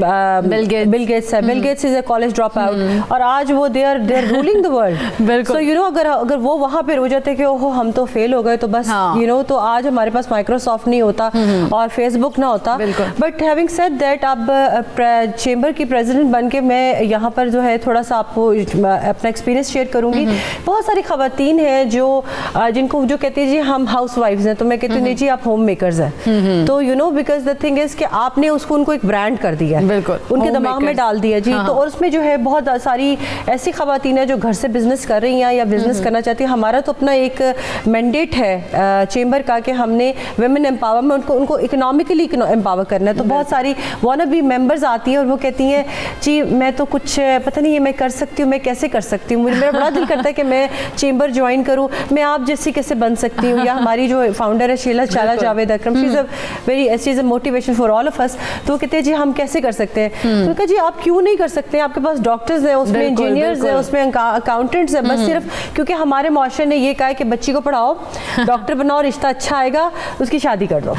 बिल गेट्स है, Bill Gates is a college drop out. और आज वो they are ruling the world. बिल्कुल। सो यू नो अगर वो वहाँ पे रो जाते कि ओहो हम तो फेल हो गए, तो बस यू नो तो आज हमारे पास माइक्रोसॉफ्ट नहीं होता और फेसबुक ना होता। बट हैविंग सेड दैट, अब चेंबर की प्रेसिडेंट बन के मैं यहाँ पर जो है थोड़ा सा आपको अपना एक्सपीरियंस शेयर करूँगी। बहुत सारी खवातीन हैं जो जिनको जो कहती है जी हम हाउस वाइफ्स हैं, तो मैं कहती हूँ नहीं जी आप होम मेकर्स हैं। तो you know because the thing is कि आपने उसको उनको एक ब्रांड कर दिया है, बिल्कुल उनके दिमाग में डाल दिया जी। तो और उसमें जो है बहुत सारी ऐसी खवातीन है जो घर से बिजनेस कर रही हैं या बिजनेस करना चाहती है। हमारा तो अपना एक मैंडेट है चेंबर का कि हमने वुमेन एम्पावरमेंट उनको इकोनॉमिकली एम्पावर करना है। तो बहुत सारी वाना बी मेंबर्स आती हैं और वो कहती हैं जी मैं तो कुछ पता नहीं है मैं कर सकती हूँ, मैं कैसे कर सकती हूँ, मेरा बड़ा दिल करता है कि मैं चेंबर ज्वाइन करूँ, मैं आप जैसी कैसे बन सकती हूँ। या हमारी जो फाउंडर है Sheela Chala Javed Akram, she is a motivation for all of us. तो वो कहते हैं जी हम कैसे कर सकते हैं। तो कहा जी आप क्यों नहीं कर सकते, आपके पास डॉक्टर्स हैं, उसमें इंजीनियर्स हैं, उसमें अकाउंटेंट्स हैं, बस सिर्फ क्योंकि हमारे माशरे ने ये कहा है कि बच्ची को पढ़ाओ, डॉक्टर बनाओ, रिश्ता अच्छा आएगा, उसकी शादी कर दो।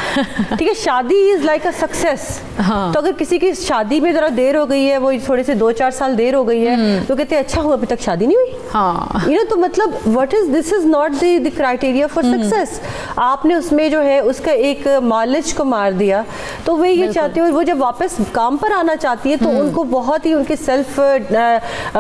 ठीक है, शादी इज लाइक अ सक्सेस। तो अगर किसी की शादी में जरा देर हो गई है, वो थोड़े से 2-4 साल देर हो गई है, तो कहते हैं अच्छा हुआ अभी तक शादी नहीं हुई। यू नो, तो मतलब what is this is not the criteria for success. आपने उसमें जो है उसका एक मालिश को मार दिया। तो वे ये चाहती है, वो जब वापस काम पर आना चाहती है तो उनको बहुत ही उनके सेल्फ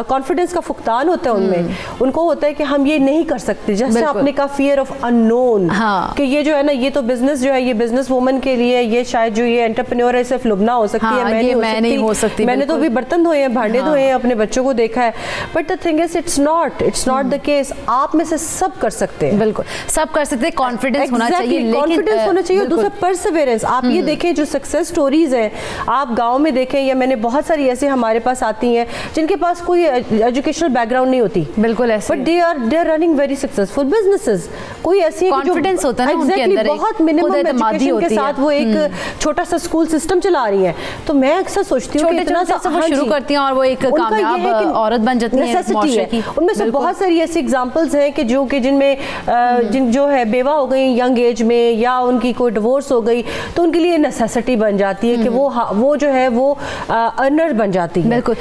कॉन्फिडेंस का फुकतान होता है उनमें। उनको होता है कि हम ये नहीं कर सकते, जैसे आपने कहा फियर ऑफ अननोन, कि ये जो है ना ये तो बिजनेस जो है ये बिजनेस वुमन के लिए, ये शायद जो ये एंटरप्रेन्योर है सिर्फ लुबना हो सकती है, मैं नहीं हो सकती। मैंने तो अभी बर्तन धोए हैं, भांडे धोए हैं, अपने बच्चों को देखा है। But the thing is it's not the case. आप में से सब कर सकते हैं, बिल्कुल सब कर सकते हैं। कॉन्फिडेंस होना चाहिए, कॉन्फिडेंस होना चाहिए। और दूसरा परसिवेरेंस। आप ये देखें जो सक्सेस स्टोरीज हैं, आप गांव में देखें, या मैंने बहुत सारी ऐसे हमारे पास आती हैं जिनके पास कोई एजुकेशनल बैकग्राउंड नहीं होती, बिल्कुल ऐसे, but they are running very successful businesses. कोई ऐसी कॉन्फिडेंस होता है ना उनके अंदर, बहुत मिनिमम एजुकेशन के साथ वो एक छोटा सा स्कूल सिस्टम चला रही है। तो मैं अक्सर सोचती हूँ कि इतना सा वो शुरू करती हैं और वो एक कामयाब औरत बन जाती है। उनमें से बहुत सारी ऐसी एग्जांपल्स हैं कि जो कि जिनमें जो है बेवा हो गई यंग एज में, या उनकी कोई डिवोर्स हो गई, तो उनके लिए नेसेसिटी बन जाती है कि वो जो है वो अर्नर बन जाती है। बिल्कुल।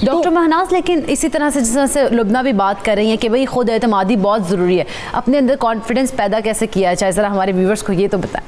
डॉक्टर महनाज, लेकिन इसी तरह से जिस तरह से लुबना भी बात कर रही है कि भाई खुद एतमादी बहुत ज़रूरी है, अपने अंदर कॉन्फिडेंस पैदा कैसे किया जाए, ज़रा हमारे व्यूवर्स को ये तो बताएं।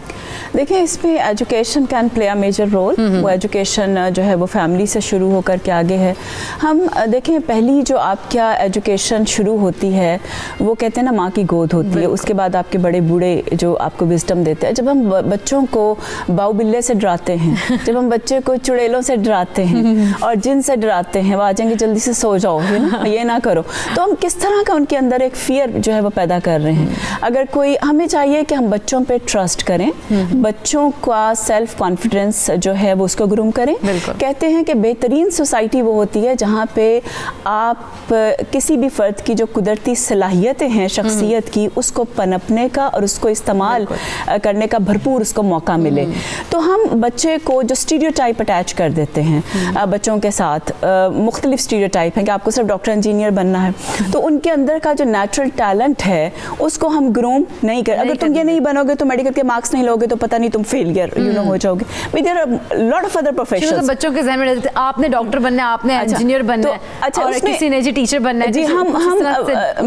देखिए, इसमें education can play a major role. वो एजुकेशन जो है वो फैमिली से शुरू होकर के आगे है। हम देखें, पहली जो आपका एजुकेशन शुरू होती है वो कहते हैं ना माँ की गोद होती है, उसके बाद आपके बड़े बूढ़े जो आपको विजडम देते हैं। जब हम बच्चों को बाऊ बिल्ले से डराते हैं, जब हम बच्चे को चुड़ैलों से डराते हैं और जिन से डराते हैं, वो आ जाएंगे जल्दी से सो जाओ, है ना, ये ना करो, तो हम किस तरह का उनके अंदर एक फियर जो है वो पैदा कर रहे हैं। अगर कोई, हमें चाहिए कि हम बच्चों पे ट्रस्ट करें, बच्चों का सेल्फ कॉन्फिडेंस जो है वो उसको ग्रूम करें। कहते हैं कि बेहतरीन सोसाइटी वो होती है जहाँ पे आप किसी भी फ़र्द की जो कुदरती सलाहियतें हैं शख्सियत की, उसको पनपने का और उसको इस्तेमाल करने का भरपूर उसको मौका मिले। तो हम बच्चे को जो स्टीरियोटाइप अटैच कर देते हैं बच्चों के साथ, मुख्तलिफ स्टीरियोटाइप हैं कि आपको सिर्फ डॉक्टर इंजीनियर बनना है, तो उनके अंदर का जो नेचुरल टैलेंट है उसको हम ग्रूम नहीं कर। अगर तुम ये नहीं बनोगे तो मेडिकल के मार्क्स नहीं लोगे तो पता नहीं तुम फेलियर हो जाओगे। There are lot of other professions. बच्चों के ज़हन में रहते हैं आपने डॉक्टर बनना है, आपने इंजीनियर बनना है, अच्छा और किसी ने जी टीचर बनना है। जी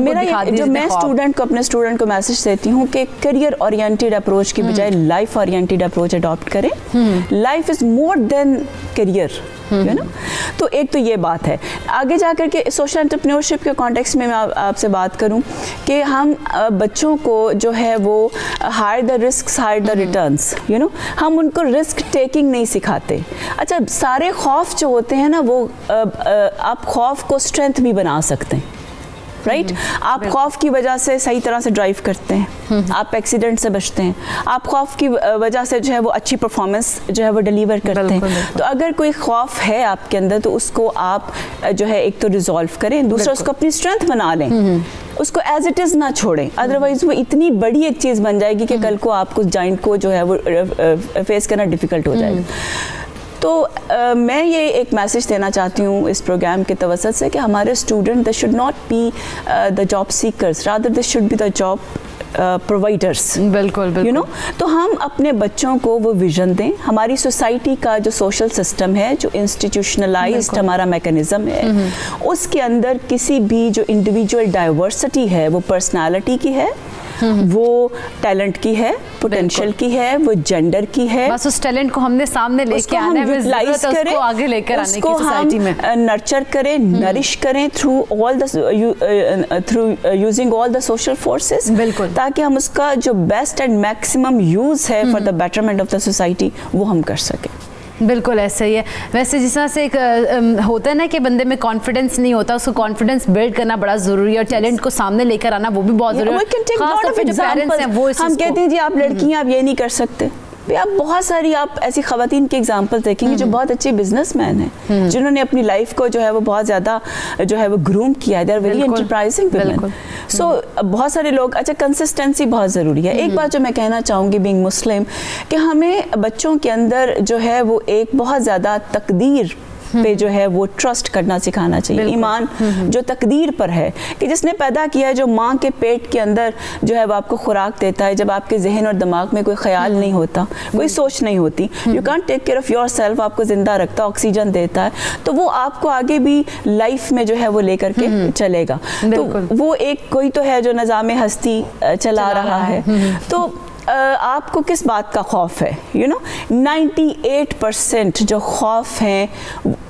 मेरा जो मैं स्टूडेंट को, अपने स्टूडेंट को मैसेज देती हूँ कि करियर ओरिएंटेड अप्रोच की बजाय लाइफ ओरिएंटेड अप्रोच अडॉप्ट करें। Life is more than career, है ना। तो एक तो ये बात है। आगे जाकर के सोशल एंटरप्रेन्योरशिप के कॉन्टेक्स्ट में मैं आपसे बात करूं कि हम बच्चों को जो है वो higher the risk higher the returns, you know, हम उनको रिस्क टेकिंग नहीं सिखाते। अच्छा, सारे खौफ जो होते हैं ना वो आप खौफ को स्ट्रेंथ भी बना सकते हैं, राइट। आप खौफ की वजह से सही तरह से ड्राइव करते हैं, आप एक्सीडेंट से बचते हैं, आप खौफ की वजह से जो है वो अच्छी परफॉर्मेंस जो है वो डिलीवर करते हैं। तो अगर कोई खौफ है आपके अंदर तो उसको आप जो है एक तो रिजॉल्व करें, दूसरा उसको अपनी स्ट्रेंथ बना लें, उसको एज इट इज़ ना छोड़ें, अदरवाइज वो इतनी बड़ी एक चीज़ बन जाएगी कि कल को आपको जाइंट को जो है वो फेस करना डिफिकल्ट हो जाएगा। तो मैं ये एक मैसेज देना चाहती हूँ इस प्रोग्राम के तवसत से कि हमारे student they should not be the job seekers, rather they should be the job providers. बिल्कुल यू नो, तो हम अपने बच्चों को वो विजन दें। हमारी सोसाइटी का जो सोशल सिस्टम है, जो इंस्टीट्यूशनलाइज्ड हमारा मैकेनिज्म है, उसके अंदर किसी भी जो इंडिविजुअल डाइवर्सिटी है, वो पर्सनालिटी की है, वो टैलेंट की है, पोटेंशियल की है, वो जेंडर की है, बस उस टैलेंट को हमने सामने लेके आना है, यूटिलाइज करें, उसको आगे लेकर आने की सोसाइटी में नर्चर करें, नरिश करें through all the through using all the social forces, बिल्कुल, ताकि हम उसका जो बेस्ट एंड मैक्सिमम यूज है for the betterment of the society वो हम कर सकें। बिल्कुल ऐसा ही है। वैसे जिस तरह से एक होता है ना कि बंदे में कॉन्फिडेंस नहीं होता, उसको कॉन्फिडेंस बिल्ड करना बड़ा ज़रूरी है और टैलेंट को सामने लेकर आना वो भी बहुत ज़रूरी है। हम कहते हैं जी आप लड़कियां आप ये नहीं कर सकते, आप बहुत सारी आप ऐसी ख़वातीन की एग्जांपल देखेंगे जो बहुत अच्छे बिजनेसमैन हैं, जिन्होंने अपनी लाइफ को जो है वो बहुत ज़्यादा जो है वो ग्रूम किया है। They are very enterprising women. So बहुत सारे लोग, अच्छा कंसिस्टेंसी बहुत ज़रूरी है। एक बात जो मैं कहना चाहूँगी बीइंग मुस्लिम, कि हमें बच्चों के अंदर जो है वो एक बहुत ज़्यादा तकदीर पे जो है वो ट्रस्ट करना सिखाना चाहिए। ईमान जो तकदीर पर है, कि जिसने पैदा किया है, जो माँ के पेट के अंदर जो है वो आपको खुराक देता है, जब आपके जहन और दिमाग में कोई ख्याल नहीं होता, कोई सोच नहीं होती, you can't take care of yourself, आपको जिंदा रखता है, ऑक्सीजन देता है, तो वो आपको आगे भी लाइफ में जो है वो लेकर के चलेगा। तो वो एक कोई तो है जो निज़ाम हस्ती चला रहा है, तो आपको किस बात का खौफ है? यू नो 98% जो खौफ हैं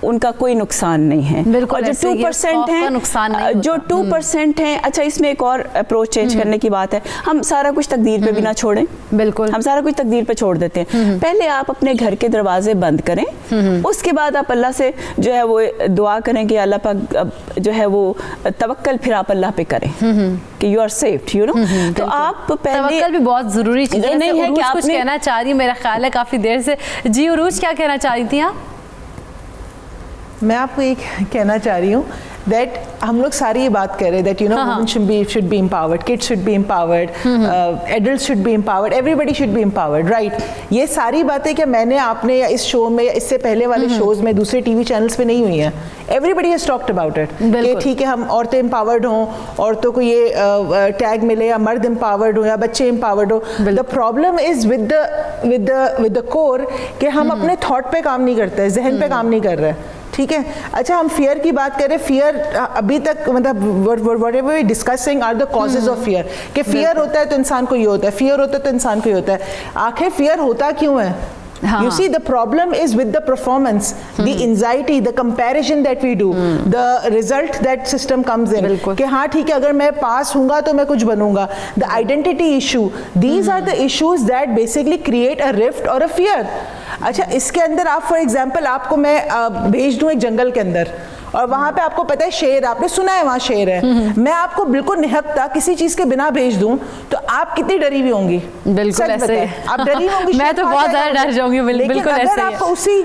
उनका कोई नुकसान नहीं है, और जो 2% हैं, जो 2% हैं, अच्छा इसमें एक और अप्रोच चेंज करने की बात है। हम सारा कुछ तकदीर पे भी ना छोड़ें, बिल्कुल हम सारा कुछ तकदीर पे छोड़ देते हैं। पहले आप अपने घर के दरवाजे बंद करें, उसके बाद आप अल्लाह से जो है वो दुआ करें कि अल्लाह पाक जो है वो तवक्कल फिर आप अल्लाह पे करें कि यू आर सेफ्ड, यू नो। तो आप पहले तवक्कल भी बहुत जरूरी चीज है। नहीं है कि आप कुछ कहना चाह रही हूँ, मेरा ख्याल है काफी देर से। जी उरूज, क्या कहना चाह रही थी आप? मैं आपको एक कहना चाह रही हूँ दैट हम लोग सारी ये बात कर रहे हैं that you know women should be empowered, kids should be empowered, adults should be empowered, everybody should be empowered, right. ये सारी बातें क्या मैंने आपने या इस शो में या इससे पहले वाले शोज में दूसरे टीवी चैनल्स पे नहीं हुई हैं? Everybody has talked about it कि ठीक है हम औरतें एम्पावर्ड हों, औरतों को ये टैग मिले, या मर्द एम्पावर्ड हो या बच्चे एम्पावर्ड हो। The problem is with the core कि हम अपने थॉट पे काम नहीं करते, जहन पे काम नहीं कर रहे, ठीक है। अच्छा हम फियर की बात करें, फियर अभी तक मतलब whatever we discussing are the causes of fear, कि फियर होता है तो इंसान को ये होता है, फियर होता है तो इंसान को ये होता है। आखिर फियर होता क्यों है? You see, the problem is with the performance, the anxiety, the comparison that we do, the result that system comes in. कि हाँ ठीक है अगर मैं पास हूँगा तो मैं कुछ बनूंगा. The identity issue, these are the issues that basically create a rift or a fear. अच्छा इसके अंदर आप फॉर एग्जाम्पल आपको मैं भेज दूँ एक जंगल के अंदर और वहाँ पे आपको पता है शेर, आपने सुना है वहाँ शेर है, मैं आपको बिल्कुल निहकता किसी चीज के बिना भेज दूं तो आप कितनी डरी हुई होंगी? बिल्कुल ऐसे आप डरी होंगी। मैं तो बहुत ज्यादा डर जाऊंगी। बिल्कुल ऐसे आपको उसी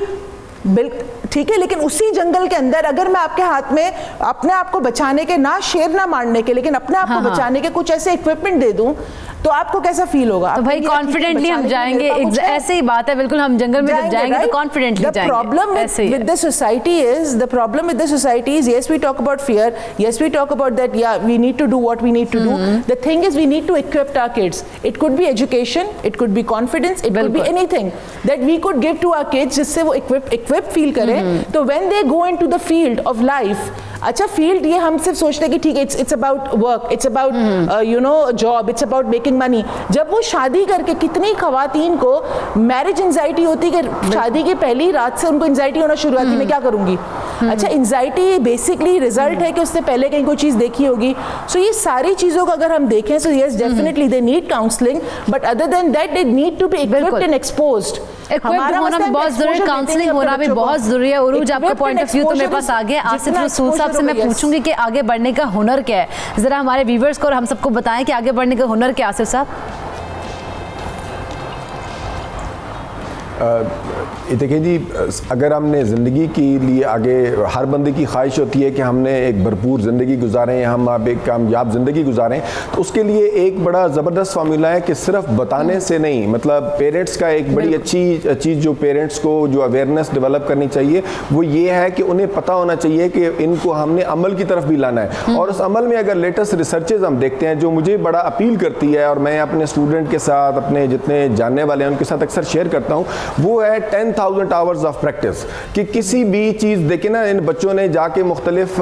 ठीक है, लेकिन उसी जंगल के अंदर अगर मैं आपके हाथ में अपने आप को बचाने के, ना शेर ना मारने के, लेकिन अपने आप को बचाने के कुछ ऐसे इक्विपमेंट दे दूं तो आपको कैसा फील होगा? तो भाई कॉन्फिडेंटली हम जाएंगे, ऐसे ही बात है बिल्कुल, हम जंगल में जब जाएंगे तो कॉन्फिडेंटली जाएंगे। Problem with the society is, the problem with the society is, yes we talk about fear, yes we talk about that, yeah we need to do what we need to do. The thing is we need to equip our kids. It could be education, it could be confidence, it could be anything that we could give to our kids जिससे वो equip feel करें। तो when they go into the field of life, अच्छा field ये हम सिर्फ सोचते हैं कि ठीक है it's about work, it's about you know job, it's about making money. जब वो शादी करके, कितनी खवातीन को मैरिज एंजाइटी होती है कि शादी की पहली रात से उनको एंजाइटी होना शुरू होती है, मैं क्या करूंगी। अच्छा एंजाइटी बेसिकली रिजल्ट है कि उससे पहले कहीं कोई चीज़ देखी होगी। सो ये सारी चीज़ों को अगर हम देखें तो yes definitely they need counselling, but other than that they need to be equipped and exposed. Equipped होना भी बहुत जरूरी, काउंसलिंग होना भी बहुत जरूरी है। उरूज आपका पॉइंट ऑफ व्यू तो मेरे पास आ गया। आसिफ रसूल साहब से मैं पूछूंगी कि आगे बढ़ने का हुनर क्या है, जरा हमारे व्यूअर्स को और हम सबको बताएं कि आगे बढ़ने का हुनर क्या है। आसिफ साहब देखिए जी, अगर हमने ज़िंदगी के लिए आगे, हर बंदे की ख्वाहिश होती है कि हमने एक भरपूर ज़िंदगी गुजारें, हम अब एक कामयाब ज़िंदगी गुजारें, तो उसके लिए एक बड़ा ज़बरदस्त फार्मूला है कि सिर्फ बताने से नहीं, मतलब पेरेंट्स का एक बड़ी अच्छी चीज़ जो पेरेंट्स को जो अवेयरनेस डेवलप करनी चाहिए वो ये है कि उन्हें पता होना चाहिए कि इनको हमने अमल की तरफ भी लाना है। और उस अमल में अगर लेटेस्ट रिसर्चेज हम देखते हैं जो मुझे बड़ा अपील करती है और मैं अपने स्टूडेंट के साथ, अपने जितने जानने वाले हैं उनके साथ अक्सर शेयर करता हूँ, वो है 10,000 आवर्स ऑफ प्रैक्टिस। कि किसी भी चीज़ देखे ना, इन बच्चों ने जाके मुख्तलिफ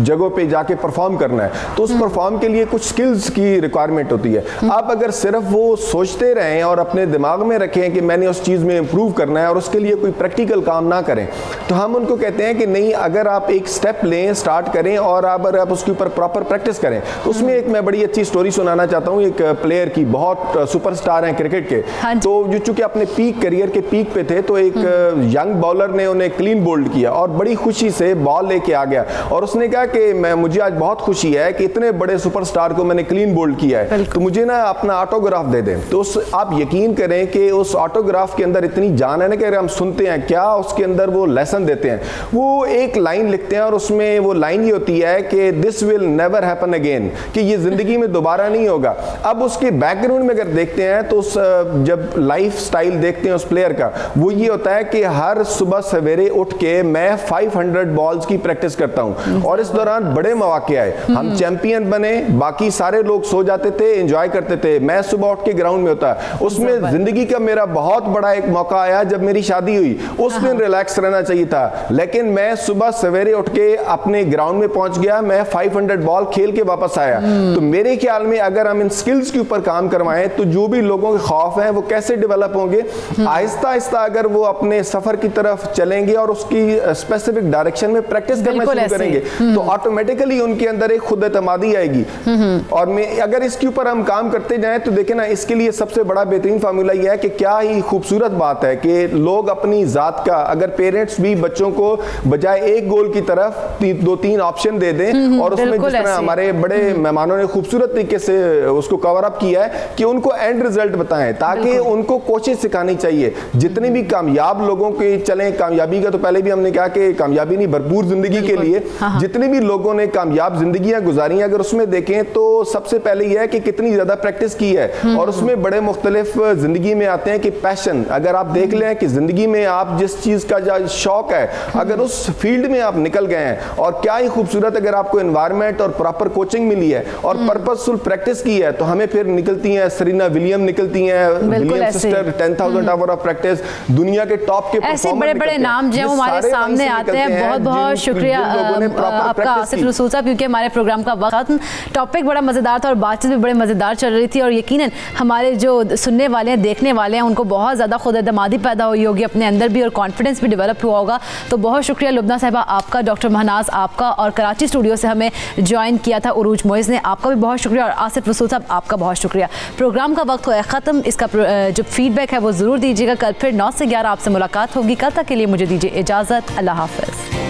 जगहों पे जाके परफॉर्म करना है, तो उस परफॉर्म के लिए कुछ स्किल्स की रिक्वायरमेंट होती है। आप अगर सिर्फ वो सोचते रहें और अपने दिमाग में रखें कि मैंने उस चीज़ में इम्प्रूव करना है और उसके लिए कोई प्रैक्टिकल काम ना करें, तो हम उनको कहते हैं कि नहीं, अगर आप एक स्टेप लें, स्टार्ट करें और अगर आप उसके ऊपर प्रॉपर प्रैक्टिस करें। तो उसमें एक मैं बड़ी अच्छी स्टोरी सुनाना चाहता हूँ एक प्लेयर की, बहुत सुपरस्टार हैं क्रिकेट के। तो जो चूंकि अपने पीक करियर के पीक पे थे, तो एक यंग बॉलर ने उन्हें क्लीन बोल्ड किया और बड़ी खुशी से बॉल लेके आ गया और उसने कहा कि मुझे आज बहुत खुशी है कि इतने बड़े सुपरस्टार को मैंने क्लीन बोल्ड किया है, तो मुझे ना अपना ऑटोग्राफ दे दें। तो आप यकीन करें कि उस ऑटोग्राफ के अंदर इतनी जान है ना कि अगर हम सुनते हैं क्या उसके अंदर वो लेसन देते हैं। वो एक लाइन लिखते हैं और उसमें वो लाइन ये होती है कि this will never happen again, कि ये जिंदगी में दोबारा नहीं होगा। अब उसके बैकग्राउंड में अगर देखते हैं तो जब लाइफ स्टाइल देखते हैं उस प्लेयर का, वो ये होता है कि हर सुबह सवेरे उठ के मैं 500 बॉल्स की प्रैक्टिस करता हूं और इस दौरान बड़े मौके आए, हम चैंपियन बने, बाकी सारे लोग सो जाते थे, एंजॉय करते थे, मैं सुबह उठ के ग्राउंड में होता। उसमें जिंदगी का मेरा बहुत बड़ा एक मौका आया जब मेरी शादी हुई, उस दिन रिलैक्स रहना चाहिए था, लेकिन मैं सुबह सवेरे उठ के अपने ग्राउंड में पहुंच गया, मैं 500 बॉल खेल के वापस आया। तो मेरे ख्याल में अगर हम इन स्किल्स के ऊपर काम करवाएं तो जो भी लोगों के खौफ हैं वो कैसे डेवलप होंगे, आहिस्ता आहिस्ता अगर वो अपने सफर की तरफ चलेंगे और उसकी स्पेसिफिक डायरेक्शन में प्रैक्टिस करना शुरू करेंगे तो ऑटोमेटिकली उनके अंदर एक खुद एतमादी आएगी। और अगर इसके ऊपर हम काम करते जाएं तो देखें ना, इसके लिए सबसे बड़ा बेहतरीन फार्मूला यह है कि क्या ही खूबसूरत बात है कि लोग अपनी जात का, अगर पेरेंट्स भी बच्चों को बजाय एक गोल की तरफ 2-3 ऑप्शन दे दें और उसमें जिस तरह हमारे बड़े मेहमानों ने खूबसूरत तरीके से उसको कवर अप किया है कि उनको एंड रिजल्ट बताएं, ताकि उनको कोशिश सिखानी चाहिए। जितने भी कामयाब लोगों के चलें, कामयाबी का तो पहले भी हमने कहा कि कामयाबी नहीं, भरपूर जिंदगी के लिए जितने भी लोगों ने कामयाब जिंदगियां गुजारी, अगर उसमें देखें तो सबसे पहले यह है कि कितनी ज्यादा प्रैक्टिस की है। और उसमें बड़े मुख्तलिफ जिंदगी में आते हैं कि पैशन, अगर आप देख लें कि जिंदगी में आप जिस चीज का जो शौक है, अगर उस फील्ड में आप निकल गए हैं, और क्या ही खूबसूरत अगर आपको एनवायरनमेंट और प्रॉपर कोचिंग मिली है और पर्पसफुल प्रैक्टिस की है, तो हमें फिर निकलती हैं सरीना विलियम, निकलती हैं William sister, 10,000 hour of practice, दुनिया के टॉप के ऐसे बड़े-बड़े नाम जो हमारे सामने आते हैं। बहुत बहुत शुक्रिया आपका आसिफ रसूल साहब, क्योंकि हमारे प्रोग्राम का वक्त, टॉपिक बड़ा मज़ेदार था और बातचीत भी बड़े मज़ेदार चल रही थी और यकीनन हमारे जो सुनने वाले हैं, देखने वाले हैं, उनको बहुत ज़्यादा खुद एतमादी पैदा हुई होगी अपने अंदर भी और कॉन्फिडेंस भी डेवलप हुआ होगा। तो बहुत शुक्रिया लुबना साहिबा आपका, डॉक्टर महनाज आपका, और कराची स्टूडियो से हमें ज्वाइन किया था उरूज मोइज़ ने, आपका भी बहुत शुक्रिया, और आसिफ रसूल साहब आपका बहुत शुक्रिया। प्रोग्राम का वक्त हुआ ख़त्म, इसका जो फीडबैक है वो ज़रूर दीजिएगा। कल फिर 9 से 11 आपसे मुलाकात होगी। कल तक के लिए मुझे दीजिए इजाज़त। अल्लाह हाफ़िज़।